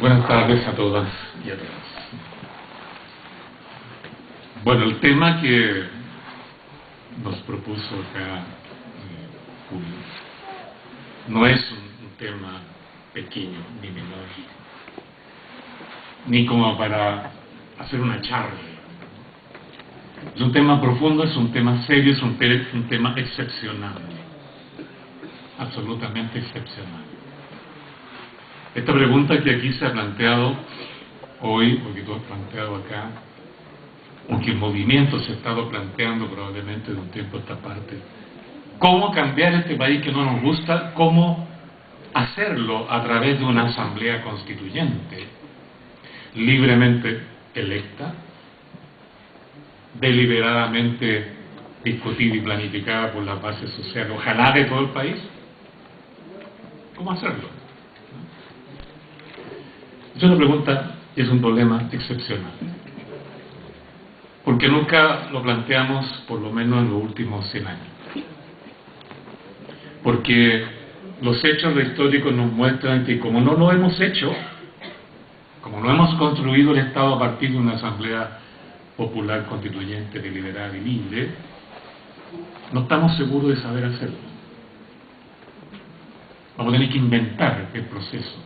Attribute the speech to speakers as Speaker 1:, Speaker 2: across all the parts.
Speaker 1: Buenas tardes a todas y a todos. Bueno, el tema que nos propuso acá Julio no es un tema pequeño ni menor, ni como para hacer una charla. Es un tema profundo, es un tema serio, es un tema excepcional, absolutamente excepcional. Esta pregunta que aquí se ha planteado hoy, o que tú has planteado acá, o que el movimiento se ha estado planteando probablemente de un tiempo a esta parte, ¿cómo cambiar este país que no nos gusta? ¿Cómo hacerlo a través de una asamblea constituyente libremente electa, deliberadamente discutida y planificada por las bases sociales, ojalá de todo el país? ¿Cómo hacerlo? Es una pregunta y es un problema excepcional, porque nunca lo planteamos, por lo menos en los últimos 100 años, porque los hechos históricos nos muestran que como no lo hemos hecho, como no hemos construido el Estado a partir de una asamblea popular constituyente, deliberada y libre, no estamos seguros de saber hacerlo. Vamos a tener que inventar el proceso.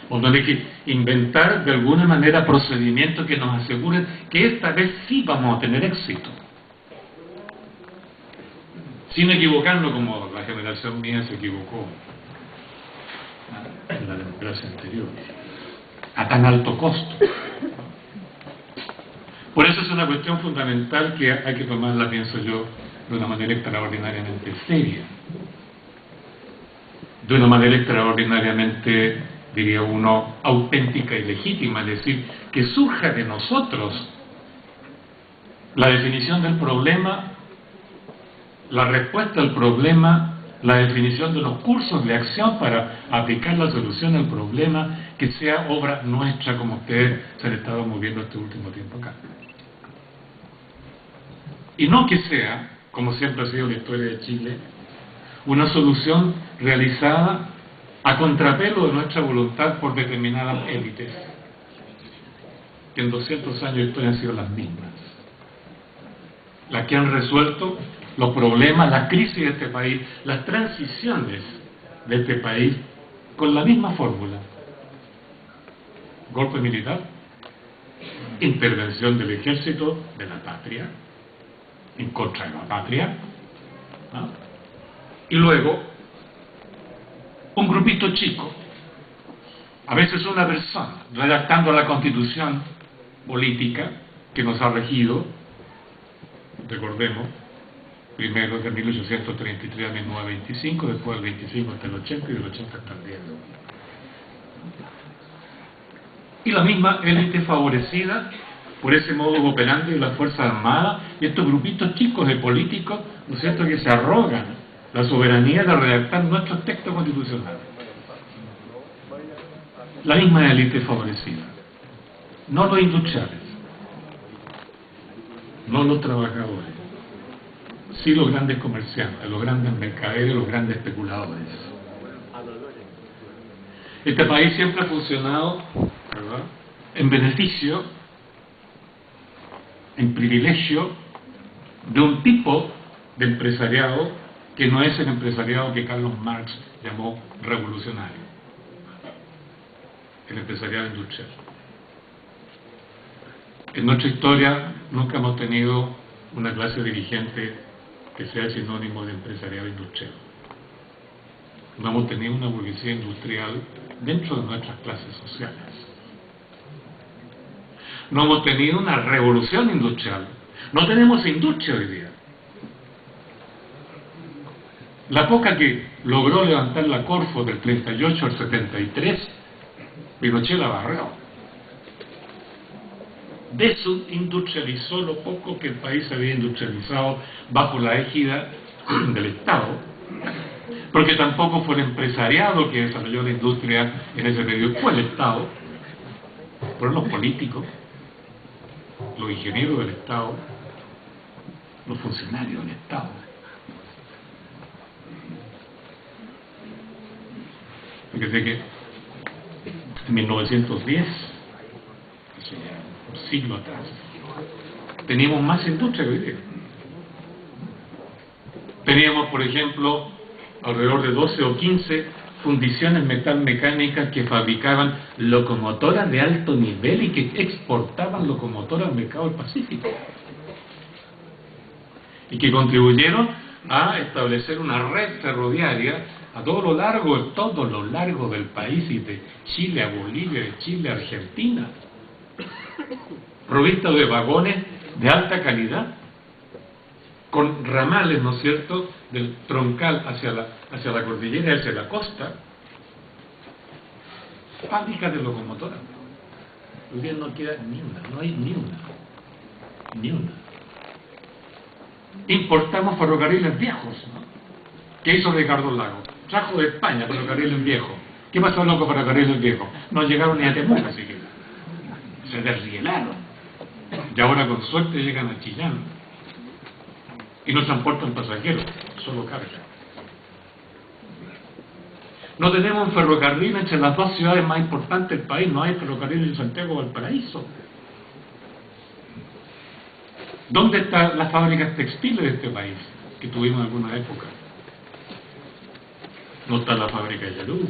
Speaker 1: Vamos a tener que inventar de alguna manera procedimientos que nos aseguren que esta vez sí vamos a tener éxito. Sin equivocarnos como la generación mía se equivocó en la democracia anterior, a tan alto costo. Por eso es una cuestión fundamental que hay que tomarla, pienso yo, de una manera extraordinariamente seria, de una manera extraordinariamente, diría uno, auténtica y legítima, es decir, que surja de nosotros la definición del problema, la respuesta al problema, la definición de los cursos de acción para aplicar la solución al problema, que sea obra nuestra, como ustedes se han estado moviendo este último tiempo acá. Y no que sea, como siempre ha sido la historia de Chile, una solución realizada a contrapelo de nuestra voluntad por determinadas élites, que en 200 años de historia han sido las mismas, las que han resuelto los problemas, las crisis de este país, las transiciones de este país, con la misma fórmula: golpe militar, intervención del ejército de la patria, en contra de la patria, ¿no? Y luego un grupito chico, a veces una persona, redactando la constitución política que nos ha regido, recordemos, primero de 1833 a 1925, después del 25 hasta el 80 y del 80 hasta el 10. Y la misma élite favorecida por ese modo operandi de las Fuerzas Armadas y estos grupitos chicos de políticos, ¿no es cierto?, que se arrogan la soberanía de redactar nuestros textos constitucionales. La misma élite favorecida, no los industriales, no los trabajadores, sí los grandes comerciantes, los grandes mercaderes, los grandes especuladores. Este país siempre ha funcionado, ¿verdad?, en beneficio, en privilegio de un tipo de empresariado que no es el empresariado que Carlos Marx llamó revolucionario, el empresariado industrial. En nuestra historia nunca hemos tenido una clase dirigente que sea sinónimo de empresariado industrial. No hemos tenido una burguesía industrial dentro de nuestras clases sociales. No hemos tenido una revolución industrial. No tenemos industria hoy día. La poca que logró levantar la Corfo del 38 al 73, Pinochet la barrió. Desindustrializó lo poco que el país había industrializado bajo la égida del Estado, porque tampoco fue el empresariado que desarrolló la industria en ese periodo, fue el Estado, fueron los políticos, los ingenieros del Estado, los funcionarios del Estado. Fíjese que en 1910, hace ya un siglo atrás, teníamos más industria que hoy día. Teníamos, por ejemplo, alrededor de 12 o 15 fundiciones metalmecánicas que fabricaban locomotoras de alto nivel y que exportaban locomotoras al mercado del Pacífico. Y que contribuyeron a establecer una red ferroviaria a todo lo largo del país, y de Chile a Bolivia, de Chile a Argentina, provista de vagones de alta calidad, con ramales, ¿no es cierto?, del troncal hacia la cordillera, hacia la costa, fábricas de locomotoras. Hoy día no queda ni una, no hay ni una. Importamos ferrocarriles viejos, ¿no? ¿Qué hizo Ricardo Lagos? Trajo de España ferrocarriles viejos. ¿Qué pasó con los ferrocarriles viejos? No llegaron ni a Temuco siquiera. Se desrielaron. Y ahora con suerte llegan a Chillán. Y no transportan pasajeros, solo carga. No tenemos un ferrocarril entre las dos ciudades más importantes del país. No hay ferrocarril en Santiago o Valparaíso. ¿Dónde están las fábricas textiles de este país que tuvimos en alguna época? No está la fábrica de Yaruz,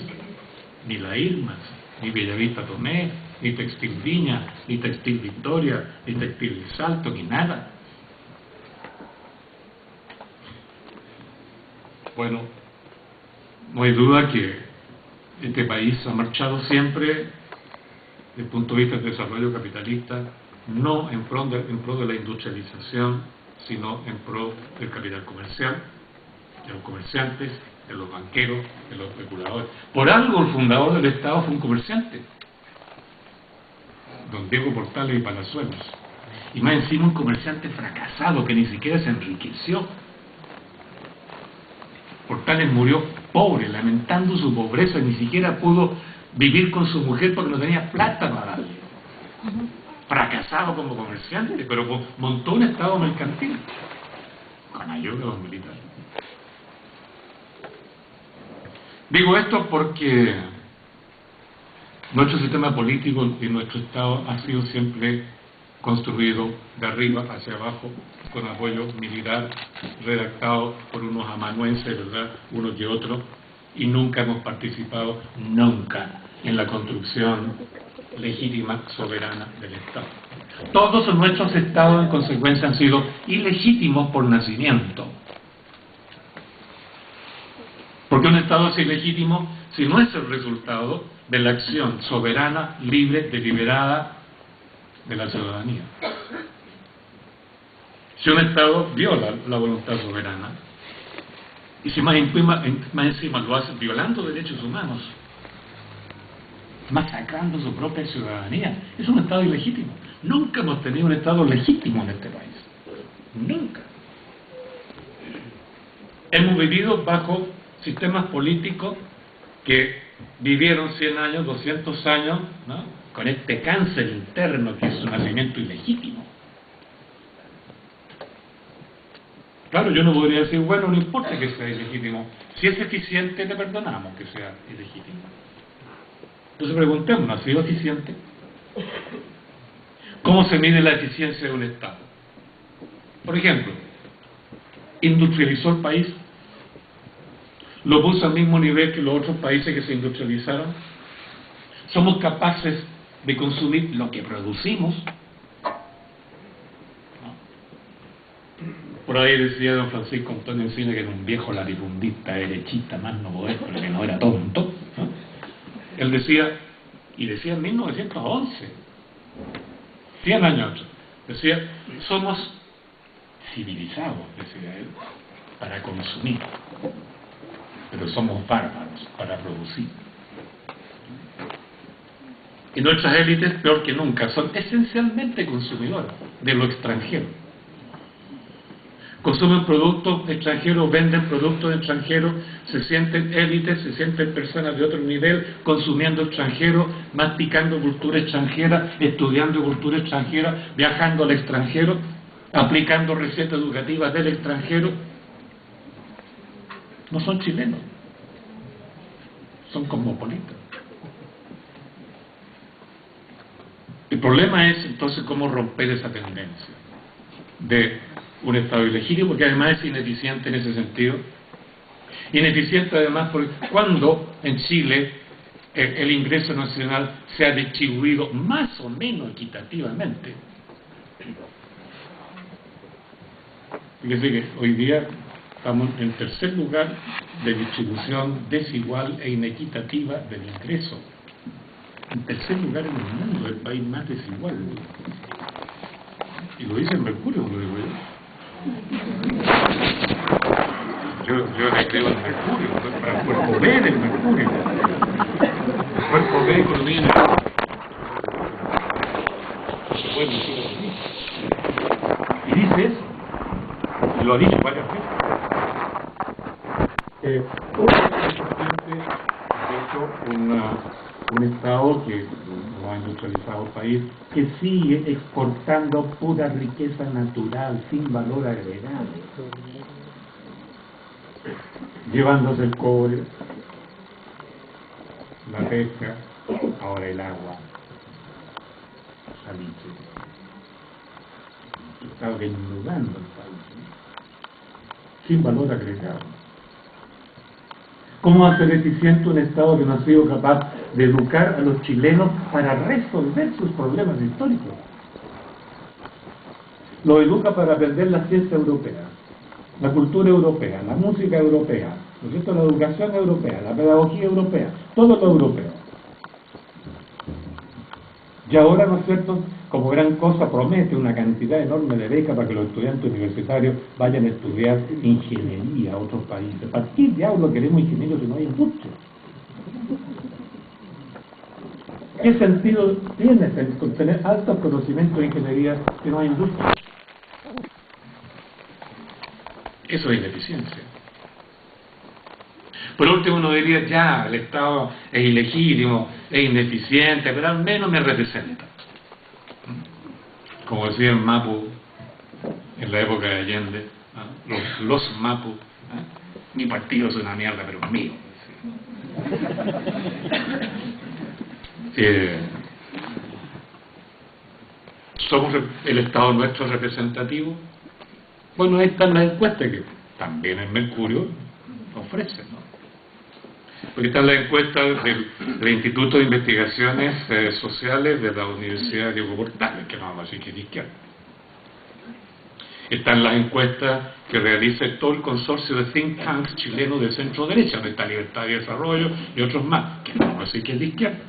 Speaker 1: ni la Irmas, ni Bellavista Tomé, ni Textil Viña, ni Textil Victoria, ni Textil Salto, ni nada. Bueno, no hay duda que este país ha marchado siempre, desde el punto de vista del desarrollo capitalista, no en pro de la industrialización, sino en pro del capital comercial, de los comerciantes, de los banqueros, de los especuladores. Por algo el fundador del Estado fue un comerciante, don Diego Portales y Palazuelos, y más encima un comerciante fracasado que ni siquiera se enriqueció. Portales murió pobre, lamentando su pobreza, ni siquiera pudo vivir con su mujer porque no tenía plata para darle. Fracasado como comerciante, pero montó un estado mercantil con ayuda de los militares. Digo esto porque nuestro sistema político y nuestro Estado ha sido siempre construido de arriba hacia abajo, con apoyo militar, redactado por unos amanuenses, ¿verdad?, unos y otros, y nunca hemos participado, nunca, en la construcción legítima, soberana del Estado. Todos nuestros estados, en consecuencia, han sido ilegítimos por nacimiento. Porque un Estado es ilegítimo si no es el resultado de la acción soberana, libre, deliberada de la ciudadanía. Si un Estado viola la voluntad soberana, y si más encima lo hace violando derechos humanos, masacrando su propia ciudadanía, es un Estado ilegítimo. Nunca hemos tenido un Estado legítimo en este país. Nunca. Hemos vivido bajo sistemas políticos que vivieron 100 años, 200 años, ¿no?, con este cáncer interno que es su nacimiento ilegítimo. Claro, yo no podría decir, bueno, no importa que sea ilegítimo. Si es eficiente, le perdonamos que sea ilegítimo. Entonces preguntémonos, ¿ha sido eficiente? ¿Cómo se mide la eficiencia de un Estado? Por ejemplo, industrializó el país, lo puso al mismo nivel que los otros países que se industrializaron. Somos capaces de consumir lo que producimos. Por ahí decía don Francisco Antonio Encina, que era un viejo latifundista, derechista, más no poder, pero que no era tonto, ¿no? Él decía, y decía en 1911, 100 años atrás, decía, somos civilizados, decía él, para consumir, pero somos bárbaros para producir. Y nuestras élites, peor que nunca, son esencialmente consumidoras de lo extranjero. Consumen productos extranjeros, venden productos extranjeros, se sienten élites, se sienten personas de otro nivel, consumiendo extranjero, masticando cultura extranjera, estudiando cultura extranjera, viajando al extranjero, aplicando recetas educativas del extranjero. No son chilenos, son cosmopolitas. problema es entonces cómo romper esa tendencia de un Estado ilegítimo, porque además es ineficiente en ese sentido. Ineficiente además porque cuando en Chile el ingreso nacional se ha distribuido más o menos equitativamente. Fíjese que hoy día estamos en tercer lugar de distribución desigual e inequitativa del ingreso. En tercer lugar en el mundo, el país más desigual. Y lo dice el Mercurio, lo digo yo. Yo le escribo el Mercurio, para el cuerpo B del Mercurio. El cuerpo B, economía en el mundo. Bueno, y dice eso. Y lo ha dicho varias veces. De hecho, un Estado que no ha industrializado país, que sigue exportando pura riqueza natural, sin valor agregado, llevándose el cobre, la pesca, ahora el agua, salitre. Estado desnudando el país, sin valor agregado. ¿Cómo hacer eficiente un Estado que no ha sido capaz de educar a los chilenos para resolver sus problemas históricos? Lo educa para aprender la ciencia europea, la cultura europea, la música europea, ¿no es cierto? La educación europea, la pedagogía europea, todo lo europeo. Y ahora, ¿no es cierto?, como gran cosa promete una cantidad enorme de becas para que los estudiantes universitarios vayan a estudiar ingeniería a otros países. ¿Para qué diablo queremos ingenieros si no hay industria? ¿Qué sentido tiene tener altos conocimientos de ingeniería si no hay industria? Eso es ineficiencia. Por último, uno diría, ya, el Estado es ilegítimo, es ineficiente, pero al menos me representa. Como decía el Mapu en la época de Allende, los Mapu, mi partido es una mierda, pero es mío. ¿Somos el Estado nuestro representativo? Bueno, ahí están las encuestas que también el Mercurio ofrece, ¿no? Porque están las encuestas del Instituto de Investigaciones Sociales de la Universidad de Diego Portales, que no vamos a decir que es de izquierda. Están las encuestas que realiza todo el consorcio de think tanks chilenos de centro-derecha, donde está Libertad y Desarrollo y otros más, que no vamos a decir que es de izquierda.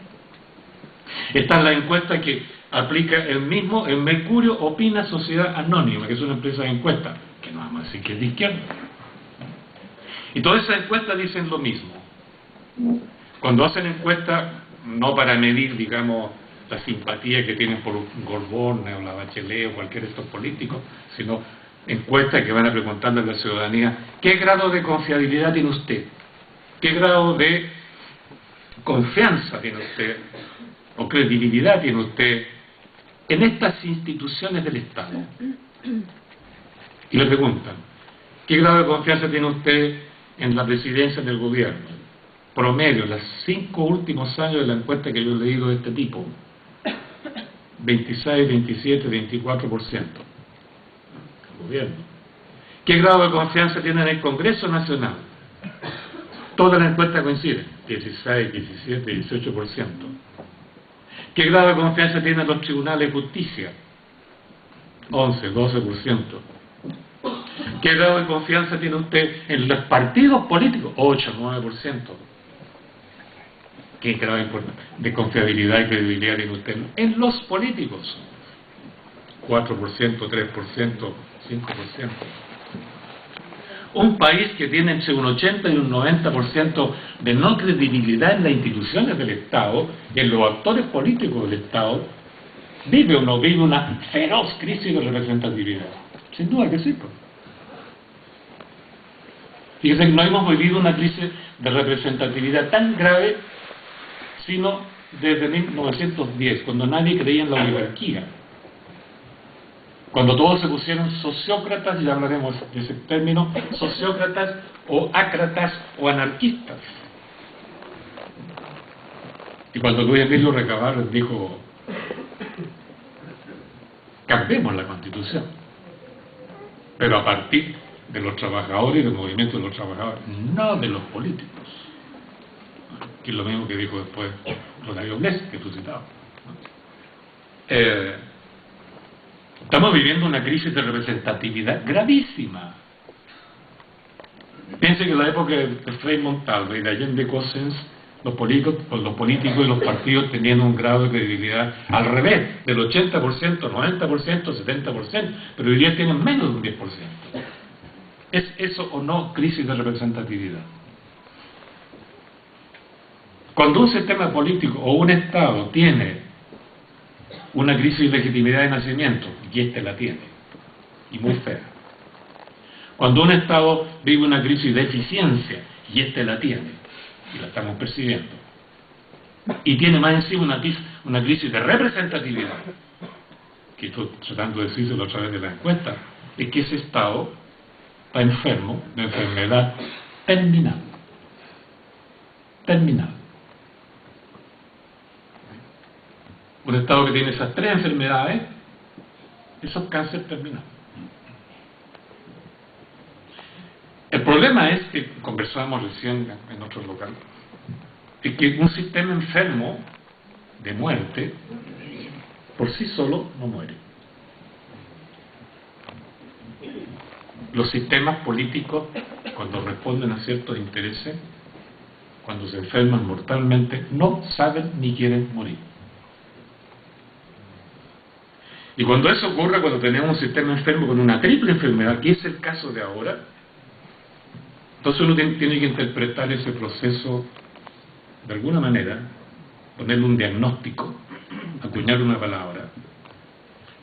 Speaker 1: Están las encuestas que aplica el Mercurio Opina Sociedad Anónima, que es una empresa de encuestas, que no vamos a decir que es de izquierda. Y todas esas encuestas dicen lo mismo. Cuando hacen encuestas, no para medir, digamos, la simpatía que tienen por Gorbón o la Bachelet o cualquiera de estos políticos, sino encuestas que van a preguntarle a la ciudadanía, ¿qué grado de confiabilidad tiene usted? ¿Qué grado de confianza tiene usted? ¿O credibilidad tiene usted en estas instituciones del Estado? Y le preguntan, ¿qué grado de confianza tiene usted en la presidencia del gobierno? Promedio, los 5 últimos años de la encuesta que yo he leído de este tipo, 26, 27, 24%. El gobierno. ¿Qué grado de confianza tiene en el Congreso Nacional? Todas las encuestas coinciden, 16, 17, 18%. ¿Qué grado de confianza tiene en los tribunales de justicia? 11, 12%. ¿Qué grado de confianza tiene usted en los partidos políticos? 8, 9%. ¿Qué grado de confiabilidad y credibilidad tiene usted en los políticos? 4%, 3%, 5%. Un país que tiene entre un 80 y un 90% de no credibilidad en las instituciones del Estado y en los actores políticos del Estado, vive o no vive una feroz crisis de representatividad. Sin duda que sí. Fíjense que no hemos vivido una crisis de representatividad tan grave sino desde 1910, cuando nadie creía en la oligarquía. Cuando todos se pusieron sociócratas, y hablaremos de ese término, sociócratas o ácratas o anarquistas. Y cuando Luis Emilio Recabarren dijo cambiemos la Constitución, pero a partir de los trabajadores y del movimiento de los trabajadores, no de los políticos, que es lo mismo que dijo después Rosario Blesa, que tú citabas. Estamos viviendo una crisis de representatividad gravísima. Piense que en la época de Frei Montalva y de Allende Cossens, los políticos y los partidos tenían un grado de credibilidad al revés, del 80%, 90%, 70%, pero hoy día tienen menos de un 10%. ¿Es eso o no crisis de representatividad? Cuando un sistema político o un Estado tiene una crisis de legitimidad de nacimiento, y este la tiene, y muy fea. Cuando un Estado vive una crisis de eficiencia, y este la tiene, y la estamos percibiendo, y tiene más encima una crisis de representatividad, que estoy tratando de decírselo a través de la encuesta, es que ese Estado está enfermo de enfermedad terminal. Terminal. Un Estado que tiene esas tres enfermedades, eso es cáncer terminal. El problema es que, conversábamos recién en otro local, es que un sistema enfermo de muerte, por sí solo no muere. Los sistemas políticos, cuando responden a ciertos intereses, cuando se enferman mortalmente, no saben ni quieren morir. Y cuando eso ocurre, cuando tenemos un sistema enfermo con una triple enfermedad, que es el caso de ahora, entonces uno tiene que interpretar ese proceso de alguna manera, ponerle un diagnóstico, acuñar una palabra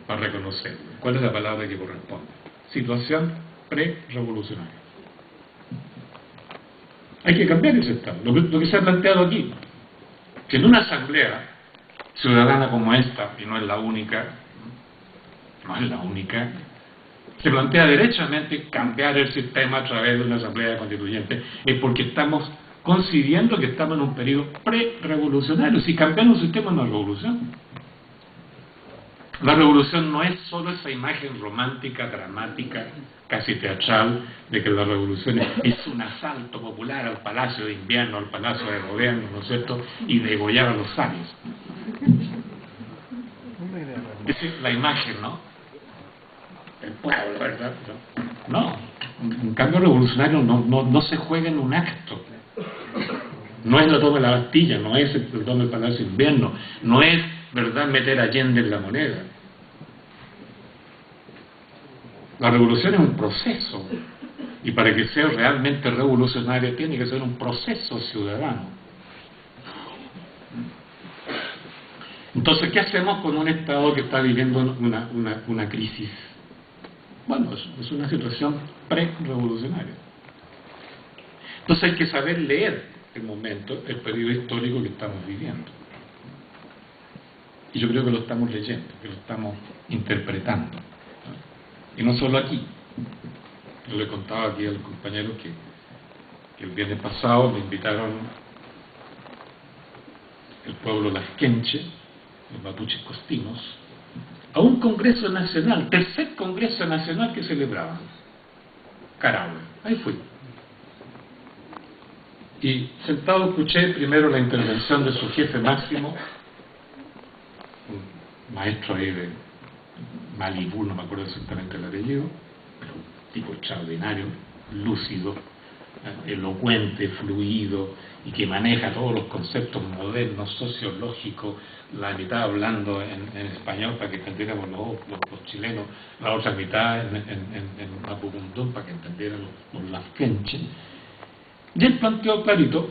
Speaker 1: para reconocer cuál es la palabra que corresponde. Situación pre-revolucionaria. Hay que cambiar ese estado. Lo que se ha planteado aquí, que en una asamblea ciudadana como esta, y no es la única, se plantea derechamente cambiar el sistema a través de una asamblea constituyente, es porque estamos concibiendo que estamos en un periodo pre-revolucionario. Si cambiar un sistema no es revolución. La revolución no es solo esa imagen romántica, dramática, casi teatral, de que la revolución es un asalto popular al Palacio de Invierno, al Palacio de Gobierno, ¿no es cierto?, y degollar a los sabios. Esa es la imagen, ¿no? El pueblo, ¿verdad? No, un cambio revolucionario no se juega en un acto. No es la toma de la Bastilla, no es el toma del Palacio de Invierno, no es, ¿verdad?, meter a Allende en la moneda. La revolución es un proceso, y para que sea realmente revolucionaria tiene que ser un proceso ciudadano. Entonces, ¿qué hacemos con un Estado que está viviendo una crisis? Bueno, es una situación pre-revolucionaria. Entonces hay que saber leer el momento, el periodo histórico que estamos viviendo. Y yo creo que lo estamos leyendo, que lo estamos interpretando. Y no solo aquí. Yo le contaba aquí a los compañeros que el viernes pasado me invitaron el pueblo Lasquenche, los mapuches costinos, a un congreso nacional, tercer congreso nacional que celebraban. Carahue. Ahí fui. Y sentado escuché primero la intervención de su jefe máximo, un maestro ahí de Malibú, no me acuerdo exactamente el apellido, pero un tipo extraordinario, lúcido, elocuente, fluido, y que maneja todos los conceptos modernos, sociológicos, la mitad hablando en español para que entendiéramos los chilenos, la otra mitad en mapudungún para que entendieran los lasquenches. Y él planteó clarito: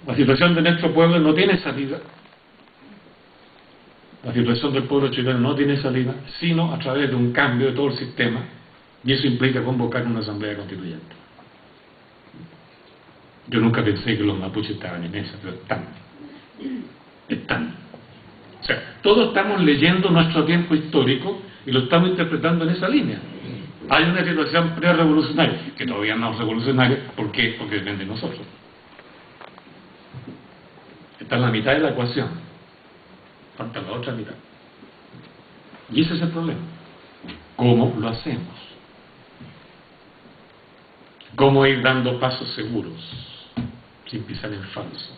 Speaker 1: la situación de nuestro pueblo no tiene salida, la situación del pueblo chileno no tiene salida, sino a través de un cambio de todo el sistema, y eso implica convocar una asamblea constituyente. Yo nunca pensé que los mapuches estaban en esa, pero están. O sea, todos estamos leyendo nuestro tiempo histórico y lo estamos interpretando en esa línea. Hay una situación pre-revolucionaria, que todavía no es revolucionaria. ¿Por qué? Porque depende de nosotros. Está en la mitad de la ecuación. Falta la otra mitad. Y ese es el problema. ¿Cómo lo hacemos? ¿Cómo ir dando pasos seguros, sin pisar en falso?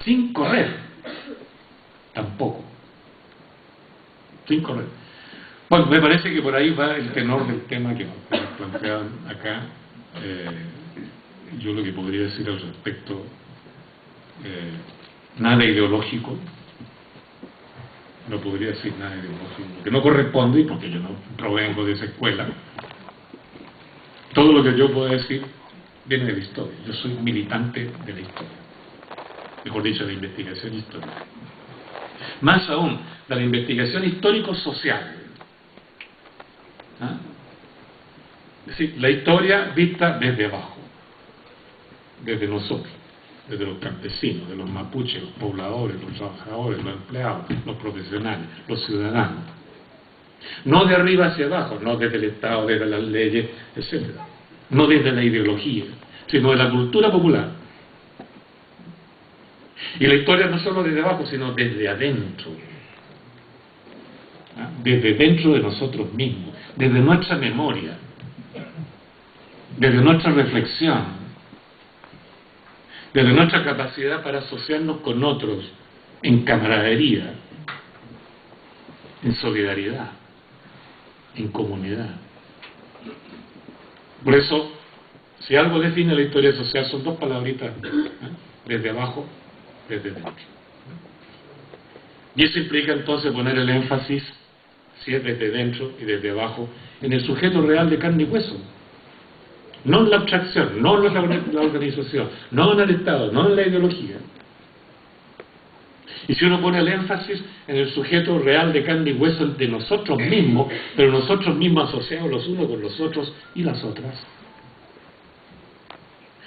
Speaker 1: Sin correr, tampoco. Sin correr. Bueno, me parece que por ahí va el tenor del tema que nos plantean acá. Yo lo que podría decir al respecto, nada ideológico. No podría decir nada ideológico, que no corresponde, y porque yo no provengo de esa escuela. Todo lo que yo puedo decir viene de la historia. Yo soy militante de la historia. Mejor dicho, de la investigación histórica. Más aún, de la investigación histórico-social. ¿Ah? Es decir, la historia vista desde abajo, desde nosotros, desde los campesinos, de los mapuches, los pobladores, los trabajadores, los empleados, los profesionales, los ciudadanos. No de arriba hacia abajo, no desde el Estado, desde las leyes, etc. No desde la ideología, sino de la cultura popular. Y la historia no solo desde abajo, sino desde adentro. ¿Ah? Desde dentro de nosotros mismos, desde nuestra memoria, desde nuestra reflexión, desde nuestra capacidad para asociarnos con otros en camaradería, en solidaridad, en comunidad. Por eso, si algo define la historia social, son dos palabritas, desde abajo, desde dentro. Y eso implica entonces poner el énfasis, si es desde dentro y desde abajo, en el sujeto real de carne y hueso. No en la abstracción, no en la organización, no en el Estado, no en la ideología. Y si uno pone el énfasis en el sujeto real de carne y hueso de nosotros mismos, pero nosotros mismos asociados los unos con los otros y las otras.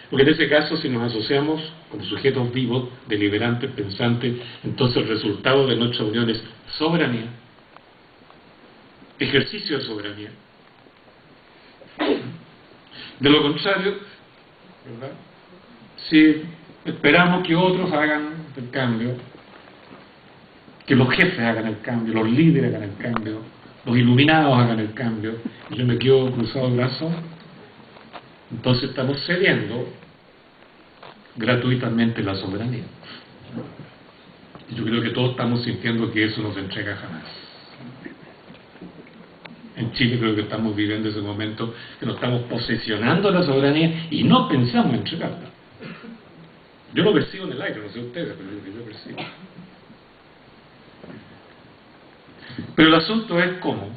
Speaker 1: Porque en ese caso, si nos asociamos como sujetos vivos, deliberantes, pensantes, entonces el resultado de nuestra unión es soberanía, ejercicio de soberanía. De lo contrario, ¿verdad?, si esperamos que otros hagan el cambio, que los jefes hagan el cambio, los líderes hagan el cambio, los iluminados hagan el cambio, y yo me quedo cruzado el brazo, entonces estamos cediendo gratuitamente la soberanía. Y yo creo que todos estamos sintiendo que eso no se entrega jamás. En Chile creo que estamos viviendo ese momento que nos estamos posesionando la soberanía y no pensamos en entregarla. Yo lo percibo en el aire, no sé ustedes, pero yo lo percibo. Pero el asunto es cómo.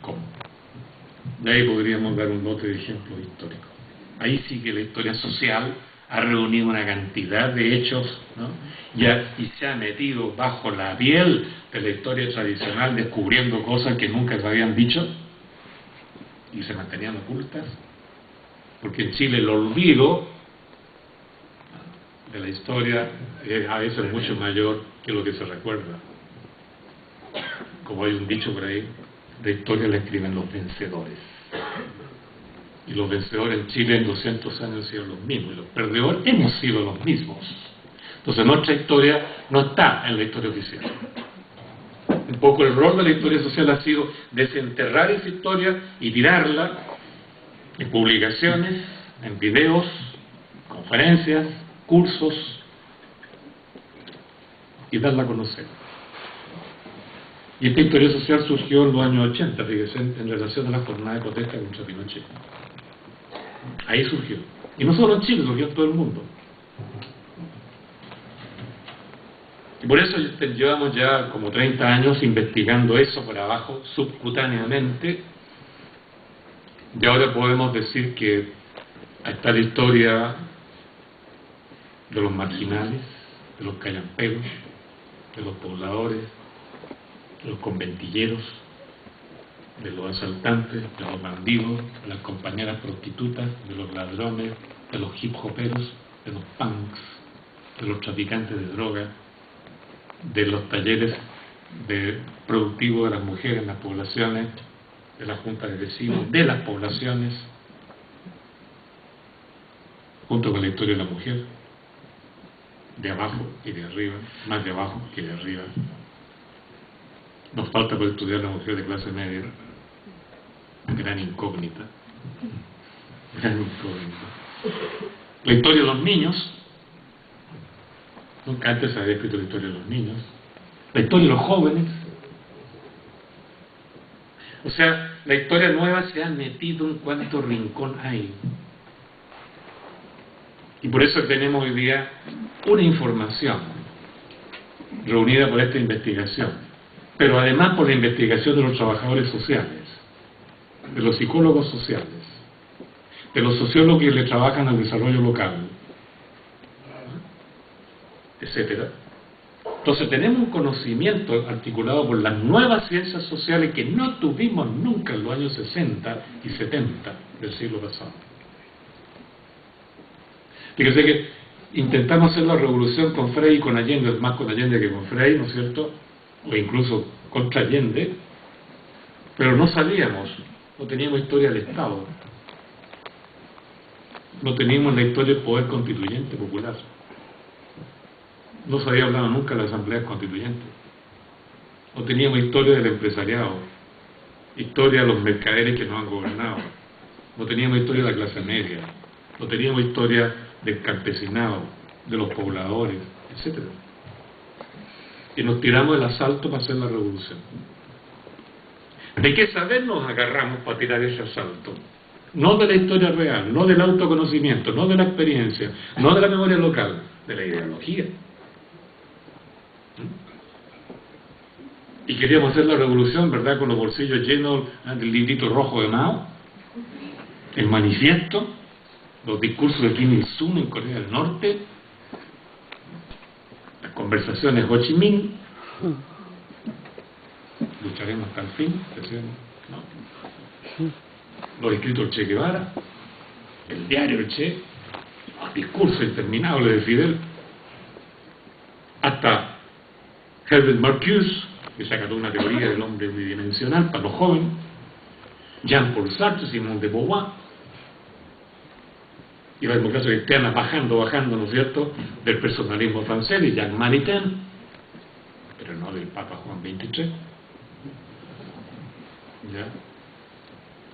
Speaker 1: ¿Cómo? De ahí podríamos dar un lote de ejemplos históricos. Ahí sí que la historia social ha reunido una cantidad de hechos, ¿no?, y se ha metido bajo la piel de la historia tradicional, descubriendo cosas que nunca se habían dicho y se mantenían ocultas, porque en Chile el olvido de la historia es a veces mucho mayor que lo que se recuerda. Como hay un dicho por ahí, la historia la escriben los vencedores. Y los vencedores en Chile en 200 años han sido los mismos, y los perdedores hemos sido los mismos. Entonces nuestra historia no está en la historia oficial. Un poco el rol de la historia social ha sido desenterrar esa historia y tirarla en publicaciones, en videos, conferencias, cursos, y darla a conocer. Y esta historia social surgió en los años 80, fíjese, en relación a la jornada de protesta contra Pinochet. Ahí surgió. Y no solo en Chile, surgió en todo el mundo. Y por eso llevamos ya como 30 años investigando eso por abajo, subcutáneamente. Y ahora podemos decir que está la historia de los marginales, de los callamperos, de los pobladores, de los conventilleros, de los asaltantes, de los bandidos, de las compañeras prostitutas, de los ladrones, de los hip hoperos, de los punks, de los traficantes de droga, de los talleres productivos de las mujeres en las poblaciones, de las juntas de vecinos, de las poblaciones, junto con la historia de la mujer, de abajo y de arriba, más de abajo que de arriba. Nos falta por estudiar la mujer de clase media. Gran incógnita. Gran incógnita. La historia de los niños. Nunca antes se había escrito la historia de los niños. La historia de los jóvenes. O sea, la historia nueva se ha metido en cuanto rincón hay. Y por eso tenemos hoy día una información reunida por esta investigación, pero además por la investigación de los trabajadores sociales, de los psicólogos sociales, de los sociólogos que le trabajan al desarrollo local, etcétera. Entonces tenemos un conocimiento articulado por las nuevas ciencias sociales que no tuvimos nunca en los años 60 y 70 del siglo pasado. Fíjese que intentamos hacer la revolución con Frei y con Allende, más con Allende que con Frei, ¿no es cierto? O incluso contra Allende, pero no salíamos, no teníamos historia del Estado, no teníamos la historia del poder constituyente popular. No se había hablado nunca de las asambleas constituyentes. No teníamos historia del empresariado, historia de los mercaderes que nos han gobernado. No teníamos historia de la clase media. No teníamos historia del campesinado, de los pobladores, etc. Y nos tiramos el asalto para hacer la revolución. ¿De qué saber nos agarramos para tirar ese asalto? No de la historia real, no del autoconocimiento, no de la experiencia, no de la memoria local, de la ideología. Y queríamos hacer la revolución, ¿verdad?, con los bolsillos llenos del librito rojo de Mao, el manifiesto, los discursos de Kim Il-sung en Corea del Norte, las conversaciones de Ho Chi Minh, lucharemos hasta el fin, ¿no? Los escritos del Che Guevara, el diario del Che, los discursos interminables de Fidel, hasta Herbert Marcuse, que saca toda una teoría del hombre bidimensional para los jóvenes, Jean-Paul Sartre, Simone de Beauvoir, y la democracia cristiana bajando, ¿no es cierto?, del personalismo francés de Jacques Maritain, pero no del Papa Juan XXIII. ¿Ya?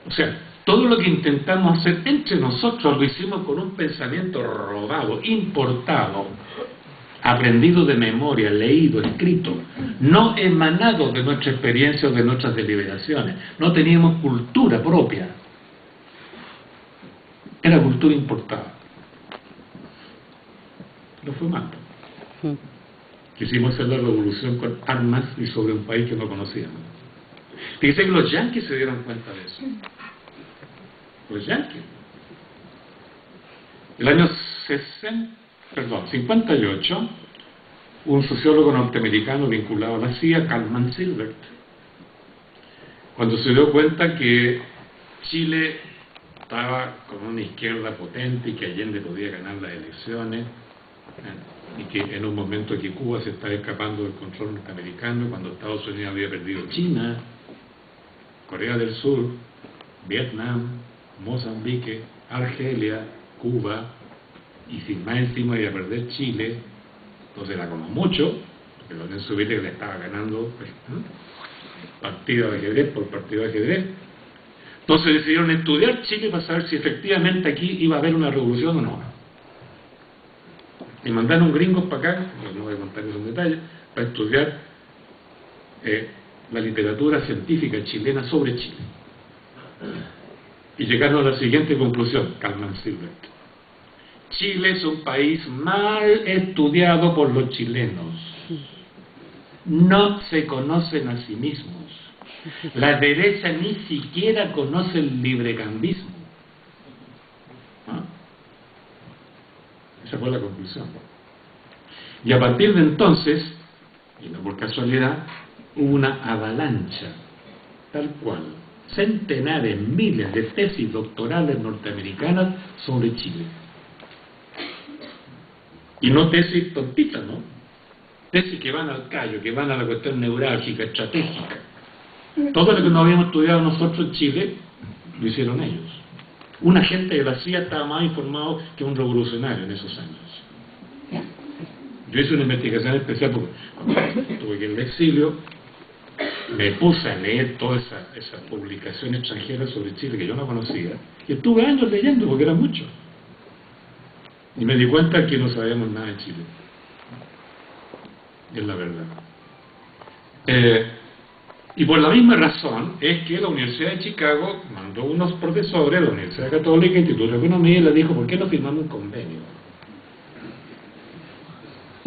Speaker 1: O sea, todo lo que intentamos hacer entre nosotros lo hicimos con un pensamiento robado, importado, aprendido de memoria, leído, escrito, no emanado de nuestra experiencia o de nuestras deliberaciones. No teníamos cultura propia. Era cultura importada. No fue malo. Quisimos hacer la revolución con armas y sobre un país que no conocíamos. Fíjense que los yanquis se dieron cuenta de eso. Los yanquis. El año 58, un sociólogo norteamericano vinculado a la CIA, Kalman Silbert, cuando se dio cuenta que Chile estaba con una izquierda potente y que Allende podía ganar las elecciones, y que en un momento que Cuba se estaba escapando del control norteamericano, cuando Estados Unidos había perdido China, Corea del Sur, Vietnam, Mozambique, Argelia, Cuba, y sin más encima iba a perder Chile. Entonces era como mucho, porque la Unión Soviética le estaba ganando, pues, partido de ajedrez por partido de ajedrez. Entonces decidieron estudiar Chile para saber si efectivamente aquí iba a haber una revolución o no. Y mandaron gringos para acá, no voy a contar esos detalles, para estudiar la literatura científica chilena sobre Chile. Y llegaron a la siguiente conclusión, Kalman Silbert: Chile es un país mal estudiado por los chilenos. No se conocen a sí mismos. La derecha ni siquiera conoce el librecambismo. ¿Ah? Esa fue la conclusión. Y a partir de entonces, y no por casualidad, hubo una avalancha, tal cual, centenares, miles de tesis doctorales norteamericanas sobre Chile. Y no tesis tontitas, ¿no? Tesis que van al callo, que van a la cuestión neurálgica, estratégica. Todo lo que no habíamos estudiado nosotros en Chile, lo hicieron ellos. Un agente de la CIA estaba más informado que un revolucionario en esos años. Yo hice una investigación especial porque tuve que ir al exilio, me puse a leer todas esas publicaciones extranjeras sobre Chile que yo no conocía, y estuve años leyendo porque era mucho. Y me di cuenta que no sabíamos nada de Chile. Es la verdad. Y por la misma razón es que la Universidad de Chicago mandó unos profesores a la Universidad Católica, Instituto de Economía, y le dijo, ¿por qué no firmamos un convenio?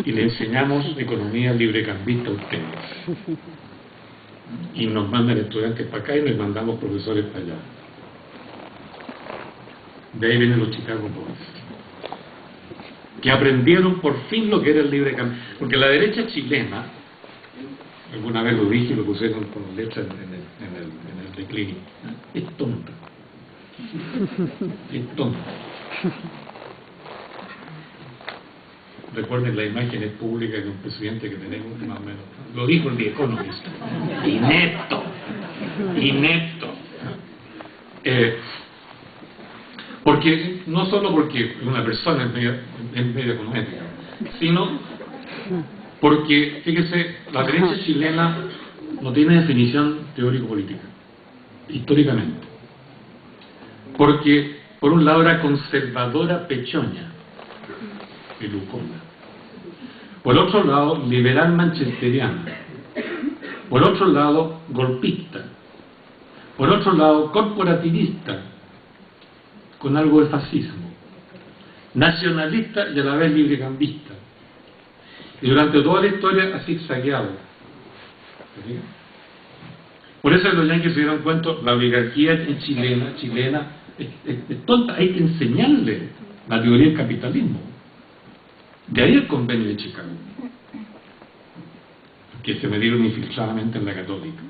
Speaker 1: Y le enseñamos economía librecambista a ustedes. Y nos mandan estudiantes para acá y nos mandamos profesores para allá. De ahí vienen los Chicago Boys, que aprendieron por fin lo que era el librecambio. Porque la derecha chilena, alguna vez lo dije y lo pusieron con letra en el declive, es tonta. Es tonta. Recuerden las imágenes públicas de un presidente que tenemos, más o menos. Lo dijo el The Economist. Inepto. Inepto. Porque, no solo porque una persona es medio económica, sino porque, fíjese, la derecha chilena no tiene definición teórico-política, históricamente. Porque, por un lado, era conservadora pechoña, pelucona. Por otro lado, liberal manchesteriana. Por otro lado, golpista. Por otro lado, corporativista, con algo de fascismo. Nacionalista y a la vez librecambista. Y durante toda la historia ha zigzagueado. Por eso los yanquis se dieron cuenta, la oligarquía chilena es tonta, hay que enseñarle la teoría del capitalismo. De ahí el convenio de Chicago, que se me dieron infiltradamente en la Católica.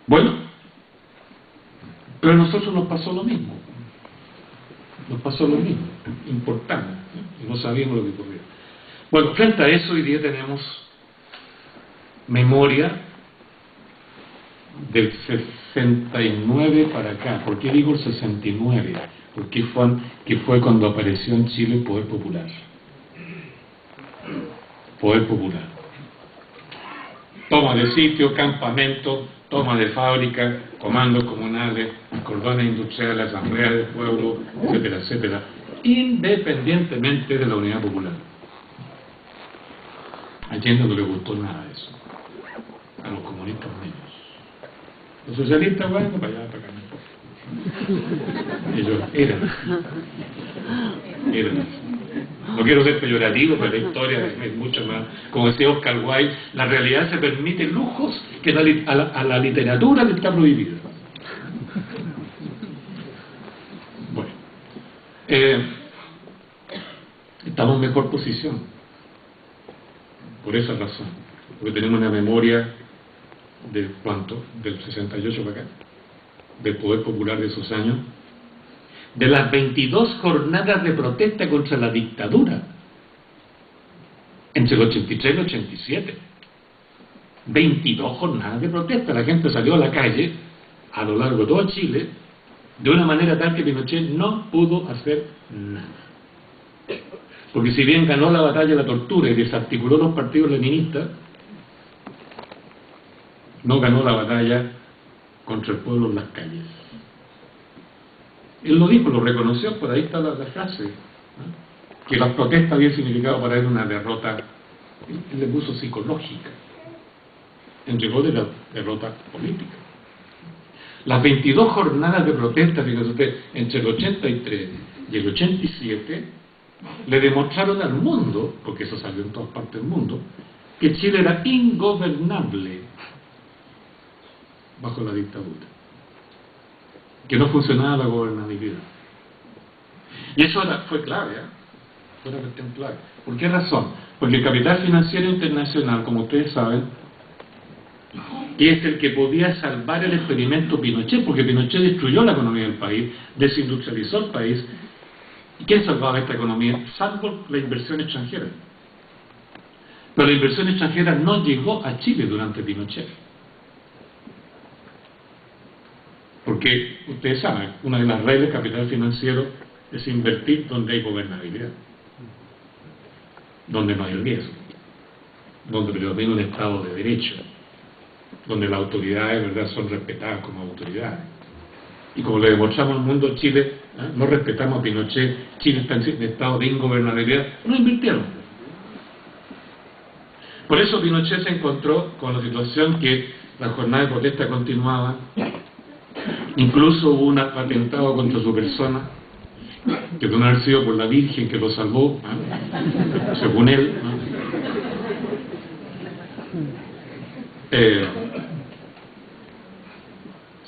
Speaker 1: Bueno, pero a nosotros nos pasó lo mismo. Nos pasó lo mismo, importamos, y no sabíamos lo que ocurría. Bueno, frente a eso hoy día tenemos memoria del 69 para acá. ¿Por qué digo el 69? Porque fue cuando apareció en Chile el poder popular. Poder popular. Toma de sitio, campamento, toma de fábrica, comandos comunales, cordones industriales, asambleas del pueblo, etcétera, etcétera, independientemente de la unidad popular. A Allende no le gustó nada de eso. A los comunistas menos. Los socialistas, bueno, para allá, para acá. Ellos eran así. No quiero ser peyorativo, pero la historia es mucho más. Como decía Oscar Wilde, la realidad se permite lujos que a la literatura le está prohibida. Bueno, estamos en mejor posición por esa razón, porque tenemos una memoria de ¿cuánto? Del 68 para acá, del poder popular de esos años, de las 22 jornadas de protesta contra la dictadura entre el 83 y el 87. 22 jornadas de protesta. La gente salió a la calle a lo largo de todo Chile de una manera tal que Pinochet no pudo hacer nada. Porque si bien ganó la batalla de la tortura y desarticuló los partidos leninistas, no ganó la batalla contra el pueblo en las calles. Él lo dijo, lo reconoció, por ahí está la frase, ¿no? Que las protestas habían significado para él una derrota, él le puso psicológica, en rigor de la derrota política. Las 22 jornadas de protesta, fíjese usted, entre el 83 y el 87, le demostraron al mundo, porque eso salió en todas partes del mundo, que Chile era ingobernable bajo la dictadura, que no funcionaba la gobernabilidad. Y eso fue clave, fue una cuestión clave. ¿Por qué razón? Porque el capital financiero internacional, como ustedes saben, es el que podía salvar el experimento Pinochet, porque Pinochet destruyó la economía del país, desindustrializó el país. ¿Y quién salvaba esta economía? Salvo la inversión extranjera. Pero la inversión extranjera no llegó a Chile durante Pinochet. Porque ustedes saben, una de las reglas del capital financiero es invertir donde hay gobernabilidad, donde no hay riesgo. donde predomina un Estado de Derecho, donde las autoridades, ¿verdad?, son respetadas como autoridades. Y como le demostramos al mundo, Chile, no respetamos a Pinochet, Chile está en estado de ingobernabilidad, no invirtieron. Por eso Pinochet se encontró con la situación que la jornada de protesta continuaba, incluso hubo un atentado contra su persona, que debe haber sido por la Virgen que lo salvó, según él.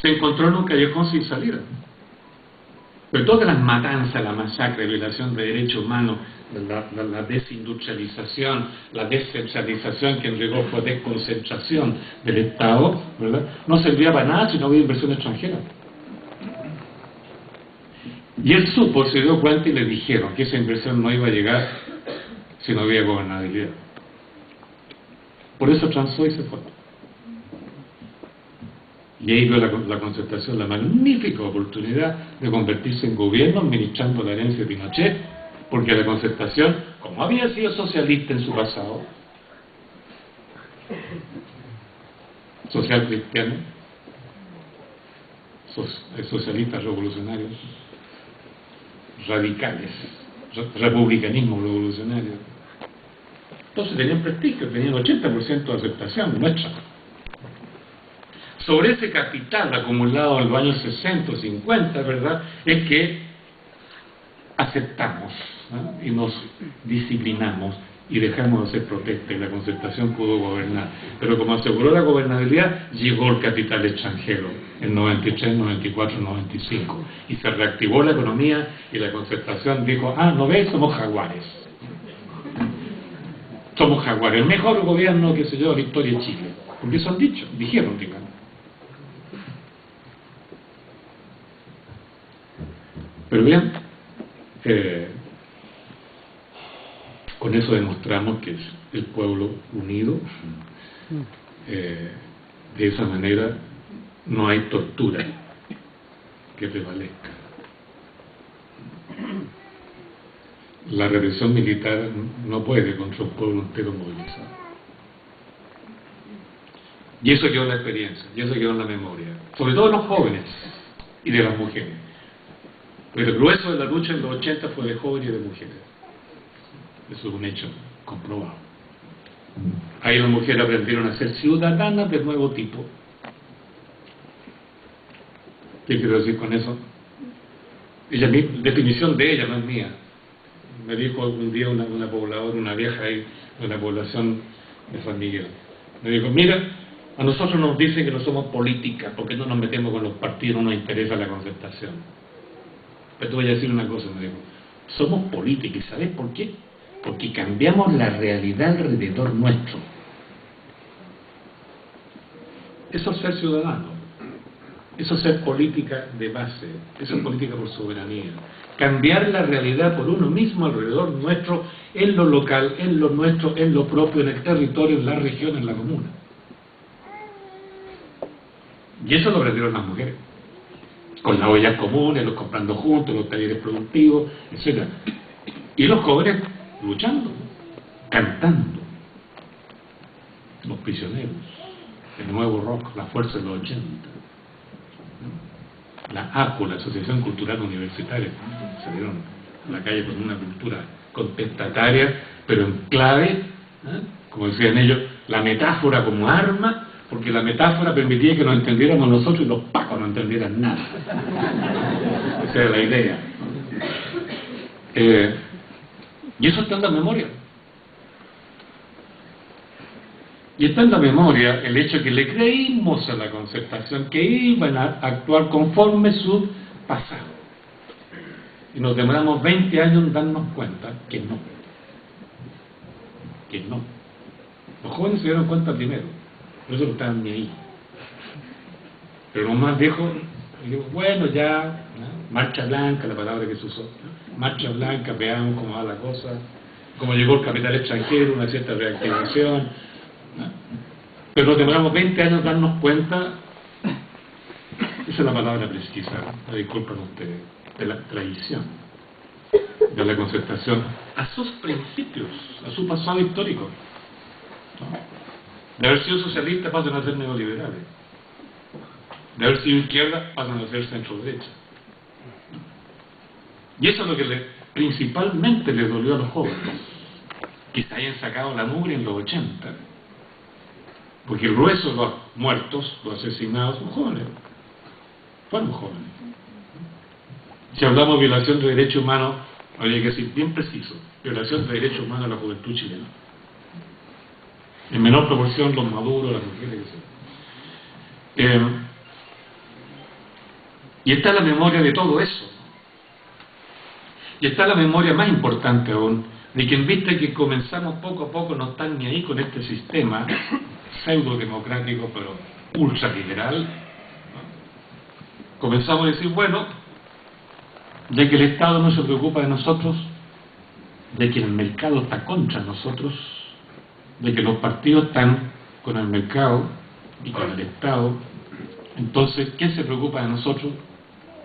Speaker 1: Se encontró en un callejón sin salida. Pero todas las matanzas, la masacre, la violación de derechos humanos, la desindustrialización, la descentralización que entregó fue desconcentración del Estado, ¿verdad?, no servía para nada si no había inversión extranjera. Y él supo, se dio cuenta y le dijeron que esa inversión no iba a llegar si no había gobernabilidad. Por eso transó y se fue. Y ahí vio la Concertación la magnífica oportunidad de convertirse en gobierno administrando la herencia de Pinochet, porque la Concertación, como había sido socialista en su pasado, social cristiano, socialistas revolucionarios, radicales, republicanismo revolucionario, entonces tenían prestigio, tenían 80% de aceptación nuestra. Sobre ese capital acumulado en los años 60 o 50, ¿verdad?, es que aceptamos, ¿no?, y nos disciplinamos y dejamos de hacer protesta y la Concertación pudo gobernar. Pero como aseguró la gobernabilidad, llegó el capital extranjero en 93, 94, 95 y se reactivó la economía y la Concertación dijo: ¿no ves? Somos jaguares. Somos jaguares, el mejor gobierno, que se yo, de la historia de Chile. Porque eso han dicho, dijeron, digamos. Pero bien, con eso demostramos que es el pueblo unido. De esa manera no hay tortura que prevalezca. La represión militar no puede contra un pueblo entero movilizado. Y eso quedó en la experiencia, y eso quedó en la memoria, sobre todo de los jóvenes y de las mujeres. Pero el grueso de la lucha en los 80 fue de jóvenes y de mujeres. Eso es un hecho comprobado. Ahí las mujeres aprendieron a ser ciudadanas de nuevo tipo. ¿Qué quiero decir con eso? Ella, mi definición de ella no es mía. Me dijo un día una pobladora, una vieja ahí de la población de San Miguel. Me dijo: mira, a nosotros nos dicen que no somos políticas porque no nos metemos con los partidos, no nos interesa la Concertación. Pero te voy a decir una cosa, me dijo: somos políticos. ¿Y sabes por qué? Porque cambiamos la realidad alrededor nuestro. Eso es ser ciudadano. Eso es ser política de base. Eso es política por soberanía. Cambiar la realidad por uno mismo alrededor nuestro, en lo local, en lo nuestro, en lo propio, en el territorio, en la región, en la comuna. Y eso lo aprendieron las mujeres. Con las ollas comunes, los comprando juntos, los talleres productivos, etc. Y los jóvenes luchando, cantando. Los prisioneros, el nuevo rock, la fuerza de los 80. La ACU, la Asociación Cultural Universitaria, salieron a la calle con una cultura contestataria, pero en clave, como decían ellos, la metáfora como arma, porque la metáfora permitía que nos entendiéramos nosotros y los pacos no entendieran nada. Esa era la idea. Y eso está en la memoria. Y está en la memoria el hecho que le creímos a la Concertación que iban a actuar conforme su pasado. Y nos demoramos 20 años en darnos cuenta que no. Que no. Los jóvenes se dieron cuenta primero, por eso no estaban ni ahí. Pero los más viejos, digo, bueno, ya, ¿no?, marcha blanca, la palabra que se usó, ¿no?, marcha blanca, veamos cómo va la cosa, cómo llegó el capital extranjero, una cierta reactivación, ¿no? Pero nos demoramos 20 años en darnos cuenta, esa es la palabra precisa, me disculpan ustedes, de la traición de la Concertación a sus principios, a su pasado histórico. ¿no? De haber sido socialistas pasan a ser neoliberales. De haber sido izquierda pasan a ser centro-derecha. Y eso es lo que principalmente le dolió a los jóvenes, que se hayan sacado la mugre en los 80, porque el grueso de los muertos, los asesinados, son jóvenes, fueron jóvenes. Si hablamos de violación de derechos humanos, habría que decir bien preciso: violación de derechos humanos a la juventud chilena. En menor proporción los maduros, las mujeres, etc. Y está la memoria de todo eso. Y está la memoria más importante aún, de que en vista que comenzamos poco a poco no están ni ahí con este sistema pseudo-democrático, pero ultraliberal, ¿no? Comenzamos a decir, bueno, de que el Estado no se preocupa de nosotros, de que el mercado está contra nosotros, de que los partidos están con el mercado y con el Estado, entonces, ¿quién se preocupa de nosotros?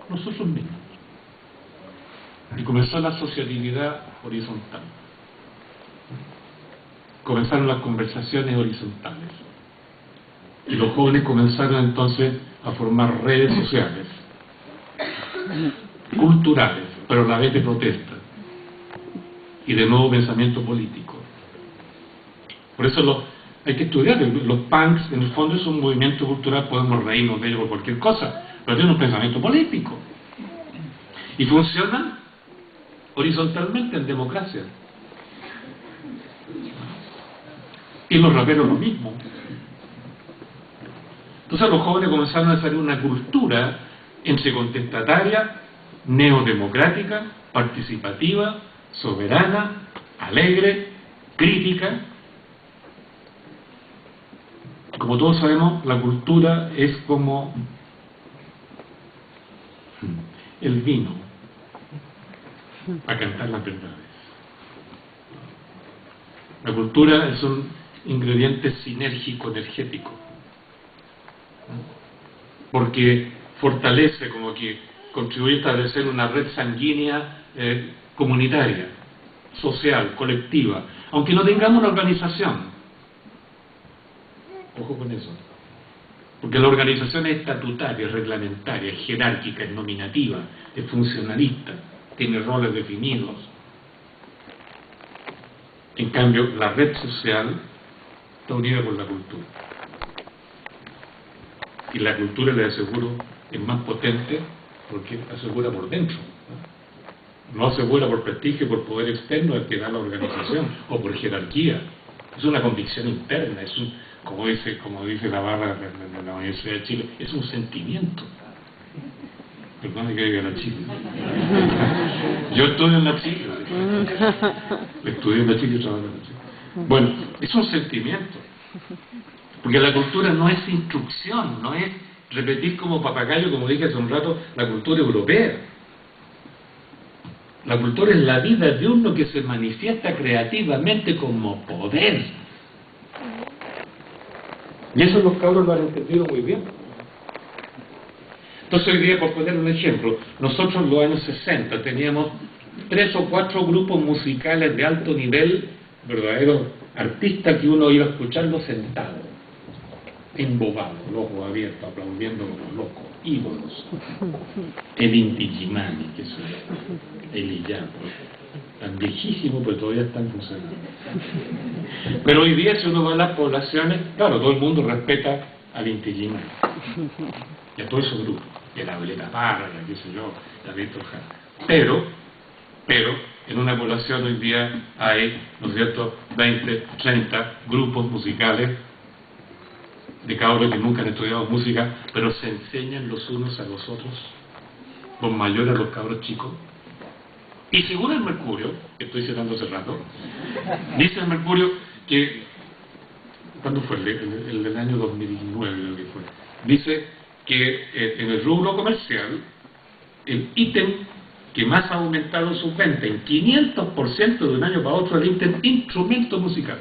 Speaker 1: Nosotros mismos. Y comenzó la sociabilidad horizontal. Comenzaron las conversaciones horizontales. Y los jóvenes comenzaron entonces a formar redes sociales, culturales, pero a la vez de protesta y de nuevo pensamiento político. Por eso hay que estudiar. Los punks, en el fondo, es un movimiento cultural, podemos reírnos de ello por cualquier cosa, pero tiene un pensamiento político. Y funcionan horizontalmente en democracia. Y los raperos lo mismo. Entonces los jóvenes comenzaron a salir una cultura entre contestataria, neodemocrática, participativa, soberana, alegre, crítica. Como todos sabemos, la cultura es como el vino para cantar las verdades. La cultura es un ingrediente sinérgico, energético, porque fortalece, como que contribuye a establecer una red sanguínea comunitaria, social, colectiva, aunque no tengamos una organización. Ojo con eso, porque la organización es estatutaria, es reglamentaria, es jerárquica, es nominativa, es funcionalista, tiene roles definidos. En cambio, la red social está unida con la cultura. Y la cultura, le aseguro, es más potente porque asegura por dentro. No asegura por prestigio, por poder externo el que da la organización, o por jerarquía. Es una convicción interna, es un, como dice la barra de la Universidad de Chile, es un sentimiento. Perdón que diga la Chile. Yo estudio en la Chile. Estudié en la Chile y trabajo en la Chile. Bueno, es un sentimiento. Porque la cultura no es instrucción, no es repetir como papagayo, como dije hace un rato, la cultura europea. La cultura es la vida de uno que se manifiesta creativamente como poder. Y eso los cabros lo han entendido muy bien. Entonces hoy día, por poner un ejemplo, nosotros en los años 60 teníamos 3 o 4 grupos musicales de alto nivel, verdaderos artistas que uno iba a escucharlos sentado, embobado, los ojos abiertos, aplaudiendo como locos, ídolos. El Inti Illimani, que es el Illán, tan viejísimo, pero todavía están funcionando. Pero hoy día, si uno va a las poblaciones, claro, todo el mundo respeta al Inti Illimani y a todos esos grupos, y a la Violeta Parra, qué sé yo, la Víctor Jara. Pero en una población hoy día hay, ¿no es cierto?, 20, 30 grupos musicales de cabros que nunca han estudiado música, pero se enseñan los unos a los otros, los mayores a los cabros chicos. Y según el Mercurio, que estoy citando hace rato, dice el Mercurio que, ¿cuándo fue? El del año 2009, creo que fue. Dice que en el rubro comercial, el ítem que más ha aumentado su venta en 500% de un año para otro, el ítem instrumento musical.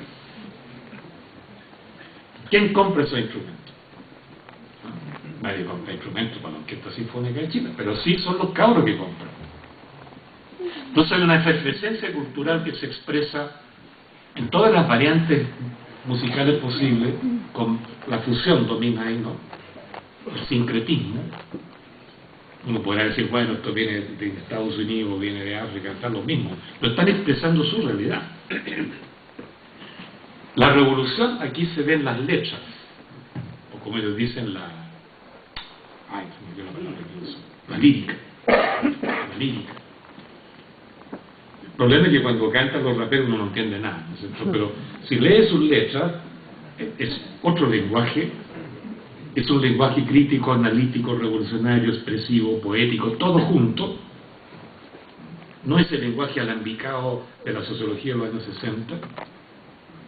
Speaker 1: ¿Quién compra esos instrumentos? Nadie compra instrumentos para la Orquesta Sinfónica de Chile, pero sí son los cabros que compran. Entonces hay una efervescencia cultural que se expresa en todas las variantes musicales posibles con la fusión domina ahí, ¿no? El sincretismo. Uno podrá decir, bueno, esto viene de Estados Unidos, viene de África, está lo mismo, pero están expresando su realidad. La revolución aquí se ve en las letras, o como ellos dicen, la lírica. La lírica. El problema es que cuando cantan los raperos uno no entiende nada, ¿no es cierto? Pero si lees sus letras, es otro lenguaje. Es un lenguaje crítico, analítico, revolucionario, expresivo, poético, todo junto. No es el lenguaje alambicado de la sociología de los años 60.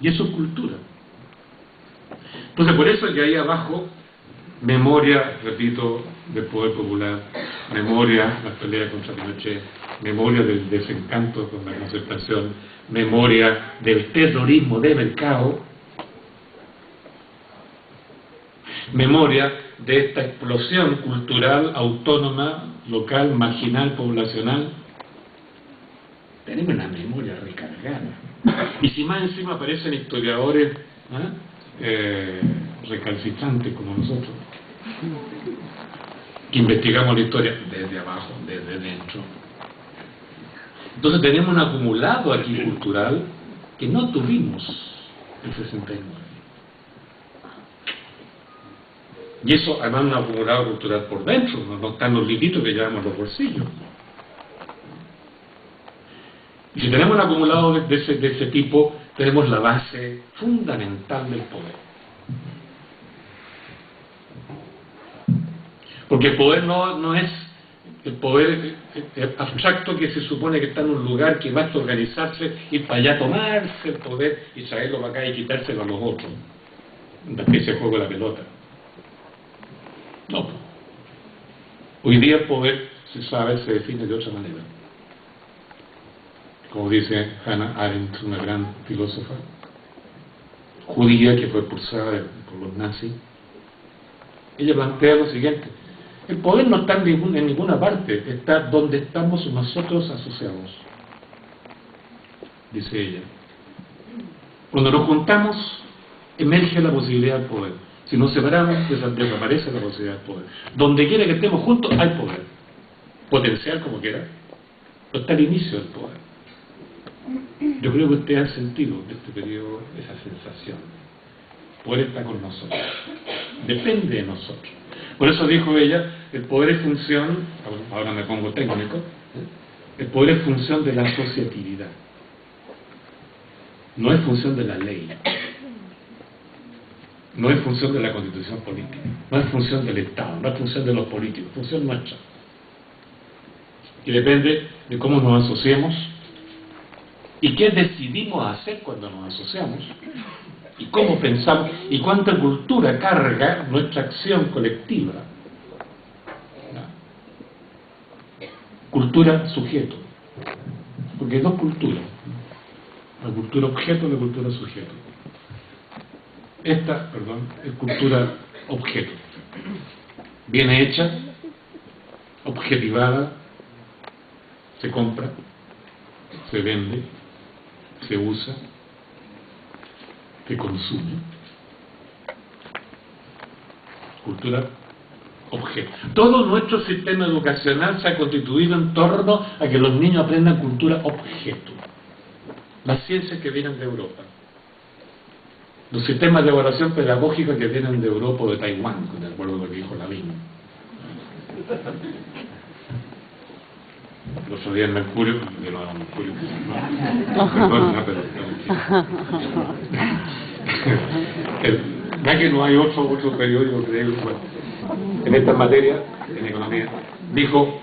Speaker 1: Y eso es cultura. Entonces, por eso que ahí abajo, memoria, repito, del poder popular, memoria, la pelea contra Pinochet, memoria del desencanto con la concertación, memoria del terrorismo de mercado, memoria de esta explosión cultural, autónoma, local, marginal, poblacional. Tenemos una memoria recargada. Y si más encima aparecen historiadores recalcitrantes como nosotros, que investigamos la historia desde abajo, desde dentro. Entonces tenemos un acumulado aquí cultural que no tuvimos en 69. Y eso además un acumulado cultural por dentro, no están los libritos que llevamos en los bolsillos. Y si tenemos un acumulado de ese tipo, tenemos la base fundamental del poder. Porque el poder no es el poder abstracto que se supone que está en un lugar que basta organizarse, ir para allá a tomarse el poder y traerlo para acá y quitárselo a los otros. Una especie de juego de la pelota. No. Hoy día el poder, se sabe, se define de otra manera. Como dice Hannah Arendt, una gran filósofa judía que fue expulsada por los nazis, ella plantea lo siguiente: el poder no está en ninguna parte, está donde estamos nosotros asociados, dice ella. Cuando nos juntamos, emerge la posibilidad del poder. Si nos separamos, desaparece la posibilidad del poder. Donde quiera que estemos juntos, hay poder. Potencial como quiera, pero está el inicio del poder. Yo creo que usted ha sentido en este periodo esa sensación. El poder está con nosotros. Depende de nosotros. Por eso dijo ella, el poder es función, ahora me pongo técnico, el poder es función de la asociatividad. No es función de la ley. No es función de la constitución política, no es función del Estado, no es función de los políticos, es función nuestra. Y depende de cómo nos asociemos y qué decidimos hacer cuando nos asociamos y cómo pensamos y cuánta cultura carga nuestra acción colectiva. Cultura sujeto, porque hay dos culturas, la cultura objeto y la cultura sujeto. Esta, es cultura objeto, bien hecha, objetivada, se compra, se vende, se usa, se consume. Cultura objeto. Todo nuestro sistema educacional se ha constituido en torno a que los niños aprendan cultura objeto. Las ciencias que vienen de Europa. Los sistemas de evaluación pedagógica que vienen de Europa o de Taiwán, de acuerdo con lo que dijo Lavín. El otro día en Mercurio, que no era Mercurio, ya que no hay otro periódico que diga, bueno, en esta materia, en economía, dijo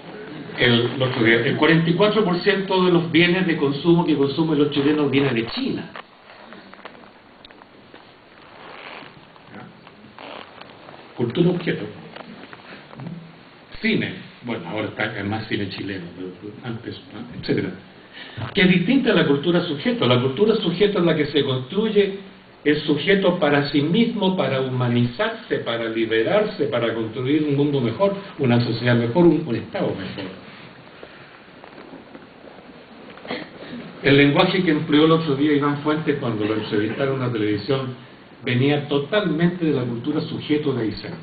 Speaker 1: el otro día, el 44% de los bienes de consumo que consumen los chilenos viene de China. Cultura objeto. Cine, bueno, ahora está más cine chileno, pero antes, etcétera. Que es distinta a la cultura sujeto. La cultura sujeto es la que se construye el sujeto para sí mismo, para humanizarse, para liberarse, para construir un mundo mejor, una sociedad mejor, un Estado mejor. El lenguaje que empleó el otro día Iván Fuentes cuando lo entrevistaron en la televisión venía totalmente de la cultura sujeto de Aysén.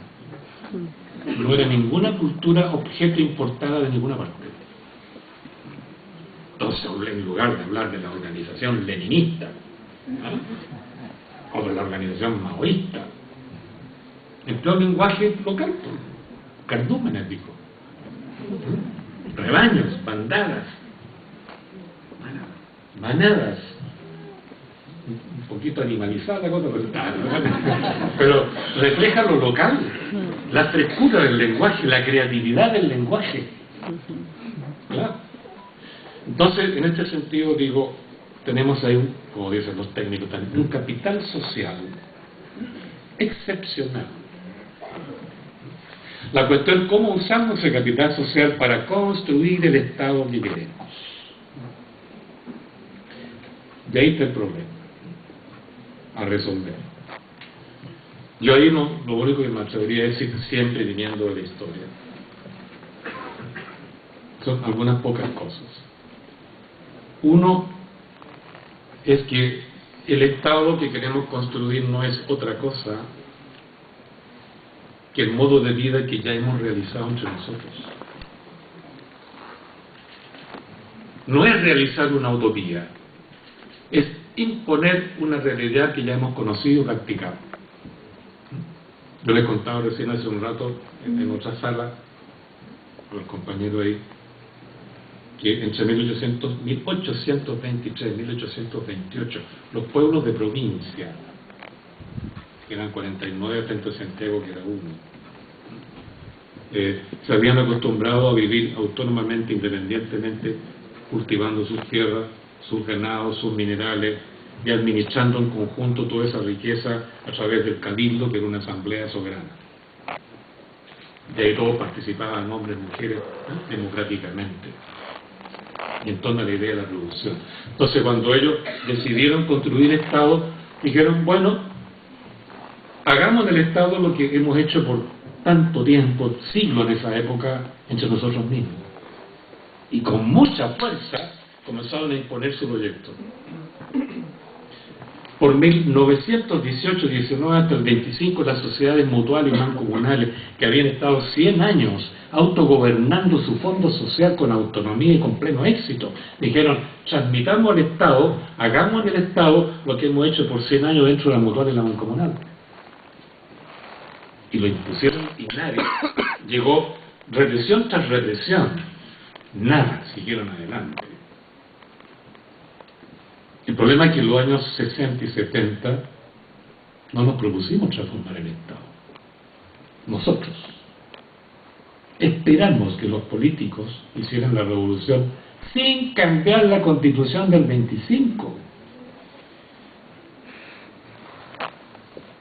Speaker 1: No era ninguna cultura objeto importada de ninguna parte. Entonces, en lugar de hablar de la organización leninista, ¿no?, o de la organización maoísta, empleó lenguaje local, cardúmenes, dijo. Rebaños, bandadas, manadas, un poquito animalizada la cosa, pero refleja lo local, la frescura del lenguaje, la creatividad del lenguaje. ¿Claro? Entonces, en este sentido, digo, tenemos ahí, como dicen los técnicos también, un capital social excepcional. La cuestión es cómo usamos ese capital social para construir el Estado que queremos. De ahí está el problema a resolver. Yo ahí no, lo único que me atrevería a decir, siempre viniendo de la historia, son algunas pocas cosas. Uno es que el Estado que queremos construir no es otra cosa que el modo de vida que ya hemos realizado entre nosotros. No es realizar una utopía, es imponer una realidad que ya hemos conocido y practicado. Yo les contaba recién hace un rato en otra sala con el compañero ahí que entre 1823 y 1828 los pueblos de provincia, que eran 49 frente a Santiago, que era uno, se habían acostumbrado a vivir autónomamente, independientemente, cultivando sus tierras, sus ganados, sus minerales, y administrando en conjunto toda esa riqueza a través del cabildo, que era una asamblea soberana. De ahí todos participaban, hombres, mujeres, democráticamente, y en torno a la idea de la revolución. Entonces, cuando ellos decidieron construir Estado, dijeron, bueno, hagamos del Estado lo que hemos hecho por tanto tiempo, siglos en esa época, entre nosotros mismos. Y con mucha fuerza comenzaron a imponer su proyecto. Por 1918-19 hasta el 25, las sociedades mutuales y mancomunales, que habían estado 100 años autogobernando su fondo social con autonomía y con pleno éxito, dijeron, transmitamos al Estado, hagamos en el Estado lo que hemos hecho por 100 años dentro de la mutual y la mancomunal. Y lo impusieron y nadie. Llegó represión tras represión. Nada, siguieron adelante. El problema es que en los años 60 y 70 no nos propusimos transformar el Estado. Nosotros esperamos que los políticos hicieran la revolución sin cambiar la Constitución del 25.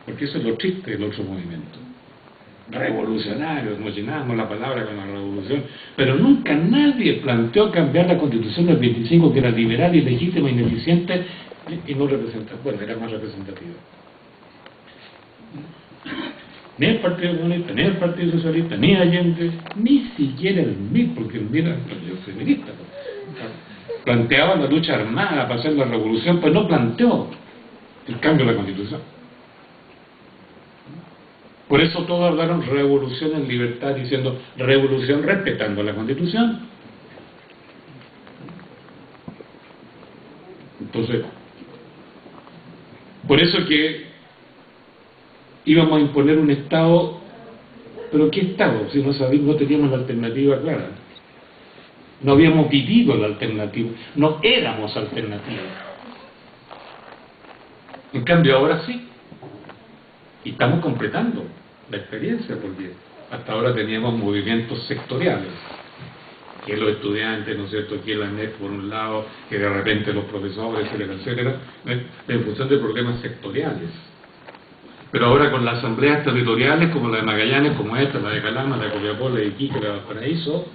Speaker 1: Porque eso es lo triste del otro movimiento. Revolucionarios, nos llenamos la palabra con la revolución, pero nunca nadie planteó cambiar la Constitución del 25, que era liberal, ilegítima, ineficiente y no representativa. Bueno, era más representativa. Ni el Partido Comunista, ni el Partido Socialista, ni Allende, ni siquiera el MIR, porque el MIR era feminista. Planteaba la lucha armada para hacer la revolución, pues no planteó el cambio de la Constitución. Por eso todos hablaron revolución en libertad, diciendo revolución respetando la Constitución. Entonces, por eso que íbamos a imponer un Estado, pero ¿qué Estado? Si no sabíamos, no teníamos la alternativa clara. No habíamos vivido la alternativa, no éramos alternativa. En cambio ahora sí, y estamos completando la experiencia, porque hasta ahora teníamos movimientos sectoriales, que los estudiantes, ¿no es cierto?, que la NET por un lado, que de repente los profesores, etcétera, etcétera, en función de problemas sectoriales. Pero ahora con las asambleas territoriales, como la de Magallanes, como esta, la de Calama, la de Copiapó, la de Iquique, la de Valparaíso,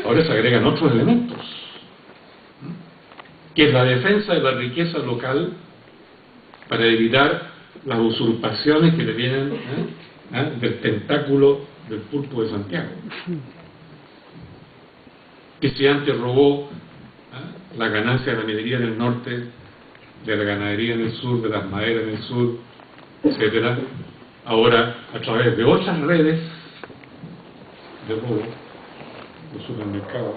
Speaker 1: ahora se agregan otros elementos, que es la defensa de la riqueza local para evitar las usurpaciones que le vienen del tentáculo del pulpo de Santiago, que si antes robó la ganancia de la minería en el norte, de la ganadería en el sur, de las maderas en el sur, etcétera, ahora a través de otras redes de robo, los supermercados,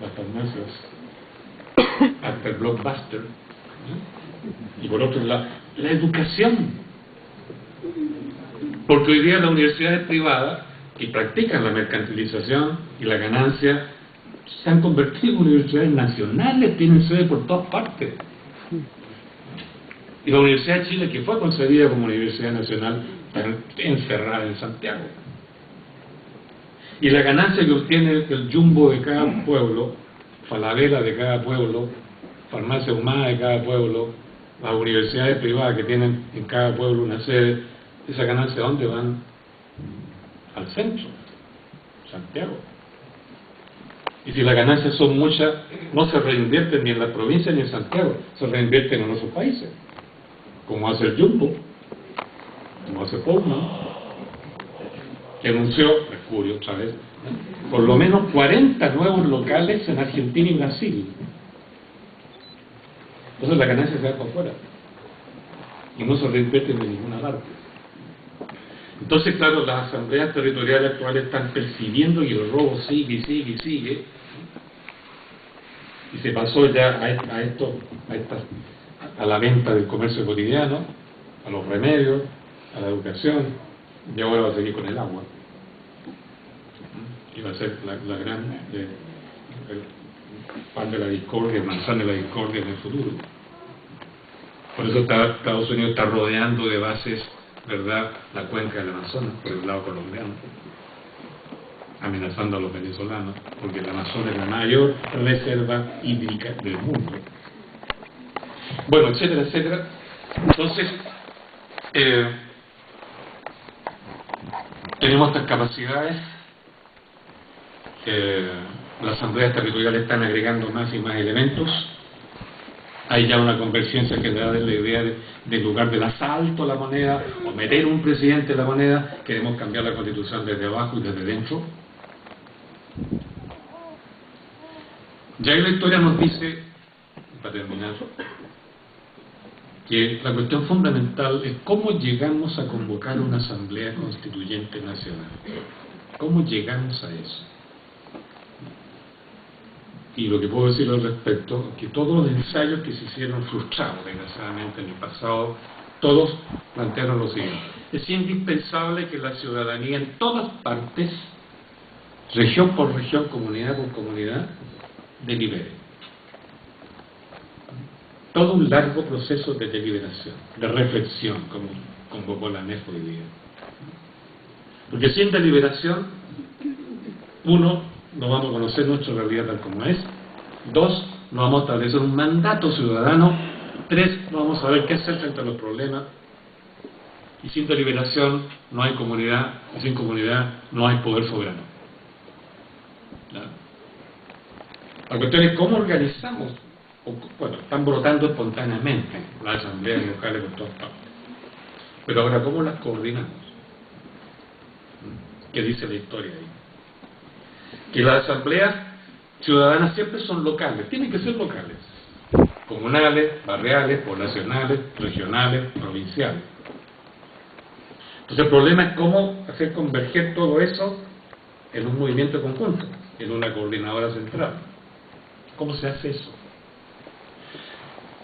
Speaker 1: las farmacias, hasta el blockbuster, ¿no? Y por otro lado, la educación, porque hoy día las universidades privadas que practican la mercantilización y la ganancia se han convertido en universidades nacionales, tienen sede por todas partes. Y la Universidad de Chile, que fue concebida como Universidad Nacional, está encerrada en Santiago. Y la ganancia que obtiene el jumbo de cada pueblo, Falabella de cada pueblo, Farmacia Humana de cada pueblo, las universidades privadas que tienen en cada pueblo una sede, esa ganancia ¿a dónde van? Al centro, Santiago. Y si las ganancias son muchas, no se reinvierten ni en la provincia ni en Santiago, se reinvierten en otros países, como hace el Jumbo, como hace Pullman, que anunció, Mercurio otra vez, ¿no?, por lo menos 40 nuevos locales en Argentina y Brasil. Entonces la ganancia se va para afuera y no se reinvierten en ninguna parte. Entonces, claro, las asambleas territoriales actuales están percibiendo y el robo sigue y sigue y sigue, y se pasó ya a la venta del comercio cotidiano, a los remedios, a la educación, y ahora va a seguir con el agua, y va a ser la gran el pan de la discordia, el manzana de la discordia en el futuro. Por eso Estados Unidos está rodeando de bases, ¿verdad?, la cuenca del Amazonas por el lado colombiano, amenazando a los venezolanos, porque el Amazonas es la mayor reserva hídrica del mundo. Bueno, etcétera, etcétera. Entonces, tenemos estas capacidades. Las asambleas territoriales están agregando más y más elementos. Hay ya una convergencia que le da la idea del lugar del asalto a la moneda, o meter un presidente en la moneda. Queremos cambiar la constitución desde abajo y desde dentro. Ya ahí la historia nos dice, para terminar, que la cuestión fundamental es cómo llegamos a convocar una asamblea constituyente nacional. ¿Cómo llegamos a eso? Y lo que puedo decir al respecto es que todos los ensayos que se hicieron frustrados, desgraciadamente, en el pasado, todos plantearon lo siguiente: es indispensable que la ciudadanía en todas partes, región por región, comunidad por comunidad, delibere. Todo un largo proceso de deliberación, de reflexión, como convocó la ANEF hoy día. Porque sin deliberación, uno, no vamos a conocer nuestra realidad tal como es; dos, no vamos a establecer un mandato ciudadano; tres, no vamos a saber qué hacer frente a los problemas; y sin deliberación no hay comunidad, y sin comunidad no hay poder soberano. ¿Ya? La cuestión es cómo organizamos. Bueno, están brotando espontáneamente las asambleas locales por todas partes, pero ahora ¿cómo las coordinamos? ¿Qué dice la historia ahí? Que las asambleas ciudadanas siempre son locales, tienen que ser locales, comunales, barriales, poblacionales, regionales, provinciales. Entonces el problema es cómo hacer converger todo eso en un movimiento conjunto, en una coordinadora central. ¿Cómo se hace eso?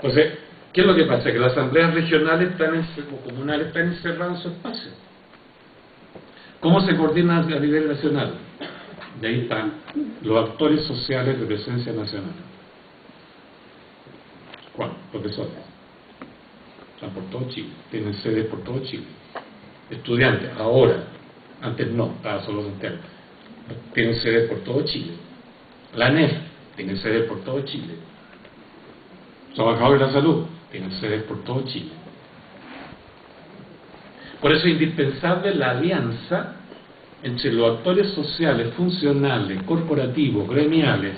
Speaker 1: Entonces, ¿qué es lo que pasa? Que las asambleas regionales o comunales están encerradas en su espacio. ¿Cómo se coordina a nivel nacional? De ahí están los actores sociales de presencia nacional. ¿Cuál? Profesores. Están por todo Chile, tienen sedes por todo Chile. Estudiantes, ahora, antes no, estaba solo Santiago, tienen sedes por todo Chile. La ANEF tiene sedes por todo Chile. Trabajadores de la salud tienen sedes por todo Chile. Por eso es indispensable la alianza entre los actores sociales, funcionales, corporativos, gremiales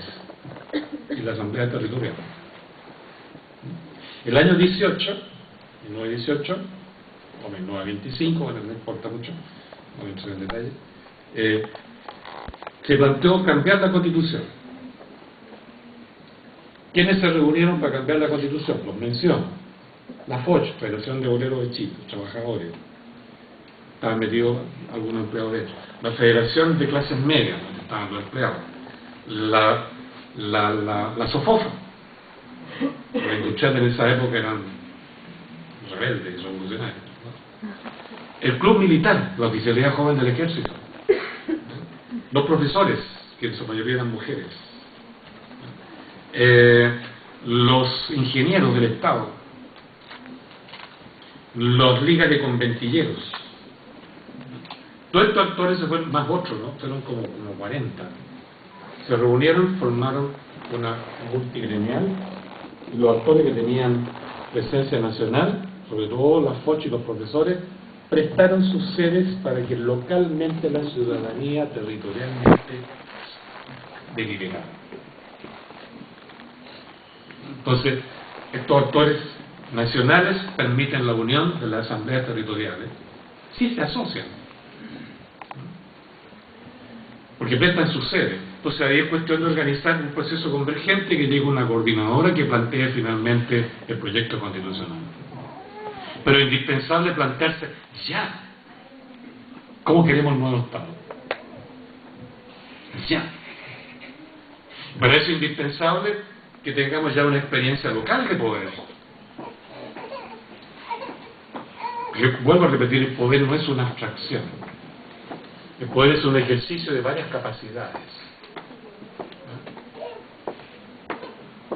Speaker 1: y la asamblea territorial. El año 18, 1918 o 1925, bueno, no importa mucho, no voy a entrar en detalle, se planteó cambiar la constitución. ¿Quiénes se reunieron para cambiar la Constitución? Los menciono. La FOCH, Federación de Obreros de Chile, trabajadores. Estaban metidos algunos empleados de ellos. La Federación de Clases Medias, donde estaban los empleados. La SOFOFA. Los industriales en esa época eran rebeldes y revolucionarios, ¿no? El Club Militar, la Oficialidad Joven del Ejército. Los profesores, que en su mayoría eran mujeres. Los ingenieros del Estado. Los ligas de conventilleros. Todos estos actores se fueron, más otros, ¿no? Fueron como 40. Se reunieron, formaron una multigremial, y los actores que tenían presencia nacional, sobre todo las FOCH y los profesores, prestaron sus sedes para que localmente la ciudadanía territorialmente deliberara. Entonces, estos actores nacionales permiten la unión de las asambleas territoriales si se asocian, porque prestan sus sedes. Entonces ahí es cuestión de organizar un proceso convergente que llegue a una coordinadora que plantee finalmente el proyecto constitucional. Pero es indispensable plantearse ya cómo queremos el nuevo Estado. Ya. Para eso es indispensable que tengamos ya una experiencia local de poder. Vuelvo a repetir, el poder no es una abstracción. El poder es un ejercicio de varias capacidades.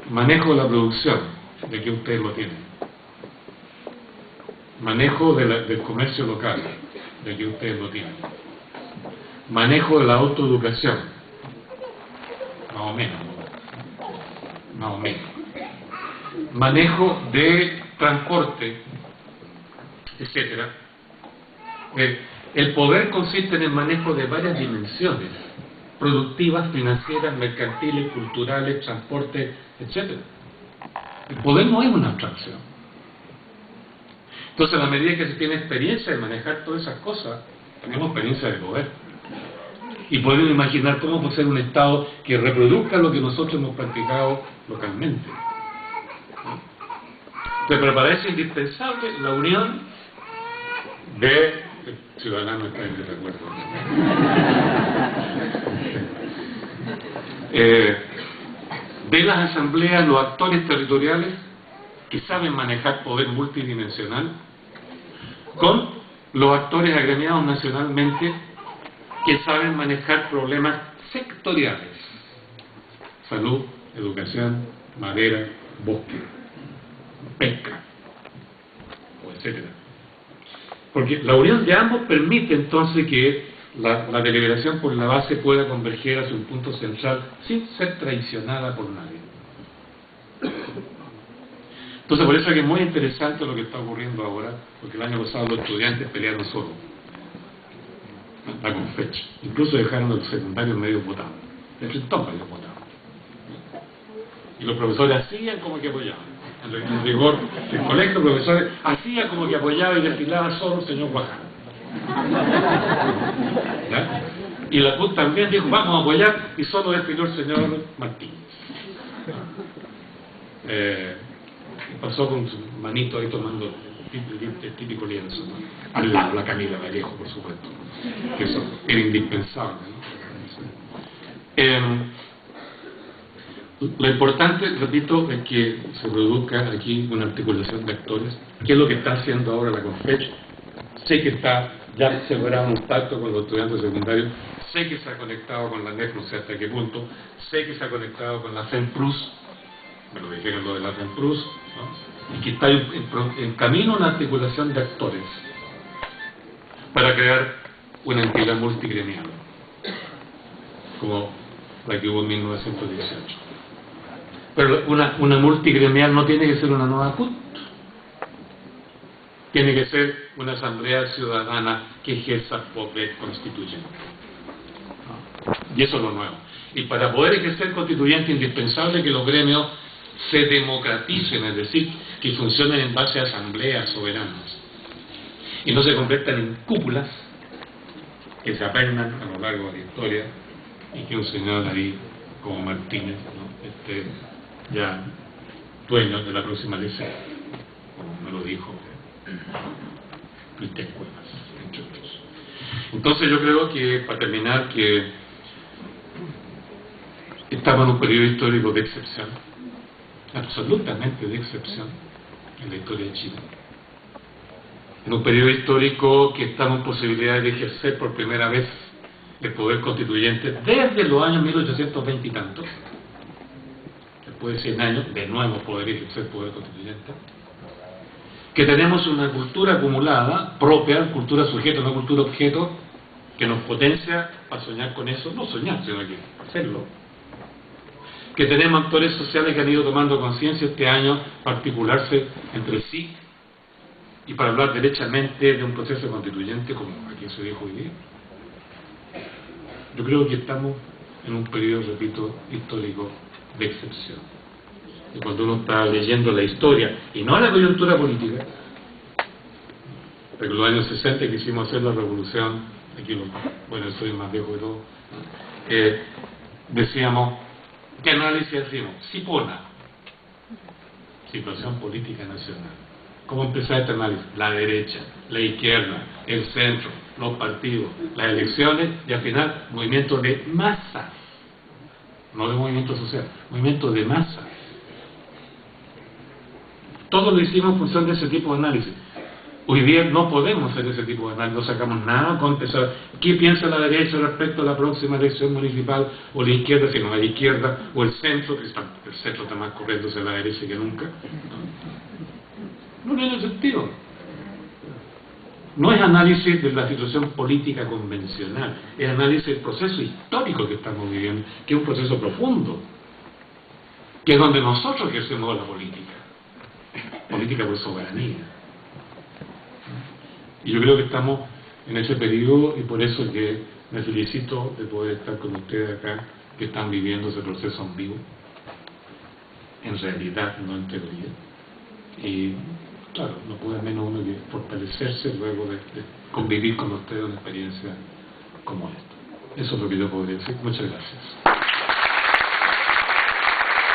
Speaker 1: Manejo de la producción, de que ustedes lo tienen. Manejo del comercio local, de que ustedes lo tienen. Manejo de la autoeducación, más o menos. Más o menos. Manejo de transporte, etcétera. El poder consiste en el manejo de varias dimensiones, productivas, financieras, mercantiles, culturales, transporte, etcétera. El poder no es una abstracción. Entonces, a la medida que se tiene experiencia de manejar todas esas cosas, tenemos experiencia de poder. Y podemos imaginar cómo puede ser un Estado que reproduzca lo que nosotros hemos practicado localmente. Entonces, pero para eso es indispensable la unión de... El ciudadano está en desacuerdo. De las asambleas, los actores territoriales que saben manejar poder multidimensional, con los actores agremiados nacionalmente que saben manejar problemas sectoriales: salud, educación, madera, bosque, pesca, etcétera. Porque la unión de ambos permite entonces que la deliberación por la base pueda converger hacia un punto central sin ser traicionada por nadie. Entonces, por eso es que es muy interesante lo que está ocurriendo ahora, porque el año pasado los estudiantes pelearon solos, la Confech. Incluso dejaron a los secundarios medio votados. El Frentón medio votado. Y los profesores hacían como que apoyaban. En rigor, el colegio de profesores hacía como que apoyaba y desfilaba solo el señor Guaján. ¿Ya? Y la CUT también dijo, vamos a apoyar, y solo desfiló el señor Martínez. Pasó con su manito ahí tomando el típico lienzo, ¿no? Al lado, la Camila Vallejo, por supuesto, que eso era indispensable, ¿no? Lo importante, repito, es que se produzca aquí una articulación de actores. ¿Qué es lo que está haciendo ahora la Confech? Sé que ya se lograron un pacto con los estudiantes secundarios, sé que se ha conectado con la NEF, no sé hasta qué punto, sé que se ha conectado con la FEMPRUS, me lo dijeron lo de la FEMPRUS, ¿no? Y que está en camino una articulación de actores para crear una entidad multigremial, como la que hubo en 1918. Pero una multigremial no tiene que ser una nueva CUT. Tiene que ser una asamblea ciudadana que ejerza poder constituyente. Y eso es lo nuevo. Y para poder ejercer constituyente es indispensable que los gremios se democraticen, es decir, que funcionen en base a asambleas soberanas. Y no se conviertan en cúpulas que se apegnan a lo largo de la historia y que un señor ahí como Martínez, ¿no? ya dueños de la próxima lección, como me lo dijo Cristian Cuevas, entre otros. Entonces yo creo que, para terminar, que estamos en un periodo histórico de excepción, absolutamente de excepción en la historia de Chile. En un periodo histórico que estamos en posibilidad de ejercer por primera vez el poder constituyente desde los años 1820 y tantos, después de 100 años, de nuevo poder ejercer el poder constituyente, que tenemos una cultura acumulada, propia, cultura sujeto, no cultura objeto, que nos potencia para soñar con eso, no soñar, sino que hacerlo. Que tenemos actores sociales que han ido tomando conciencia este año para articularse entre sí y para hablar derechamente de un proceso constituyente como aquí se dijo hoy día. Yo creo que estamos en un periodo, repito, histórico de excepción. Y cuando uno está leyendo la historia, y no la coyuntura política, pero en los años 60 quisimos hacer la revolución, aquí bueno, soy más viejo de todo, decíamos, ¿qué análisis hacíamos? SIPONA, Situación Política Nacional. ¿Cómo empezar este análisis? La derecha, la izquierda, el centro, los partidos, las elecciones y al final movimiento de masa, no de movimiento social, movimiento de masa. Todo lo hicimos en función de ese tipo de análisis. Hoy día no podemos hacer ese tipo de análisis, no sacamos nada con empezar. ¿Qué piensa la derecha respecto a la próxima elección municipal? O la izquierda, si no hay izquierda, o el centro, que el centro está más corriendo hacia la derecha que nunca. No tiene sentido. No es análisis de la situación política convencional, es análisis del proceso histórico que estamos viviendo, que es un proceso profundo, que es donde nosotros ejercemos la política por soberanía. Y yo creo que estamos en ese periodo y por eso que me felicito de poder estar con ustedes acá, que están viviendo ese proceso en vivo, en realidad, no en teoría. Y claro, no puede menos uno que fortalecerse luego de convivir con ustedes una experiencia como esta. Eso es lo que yo podría decir. Muchas gracias.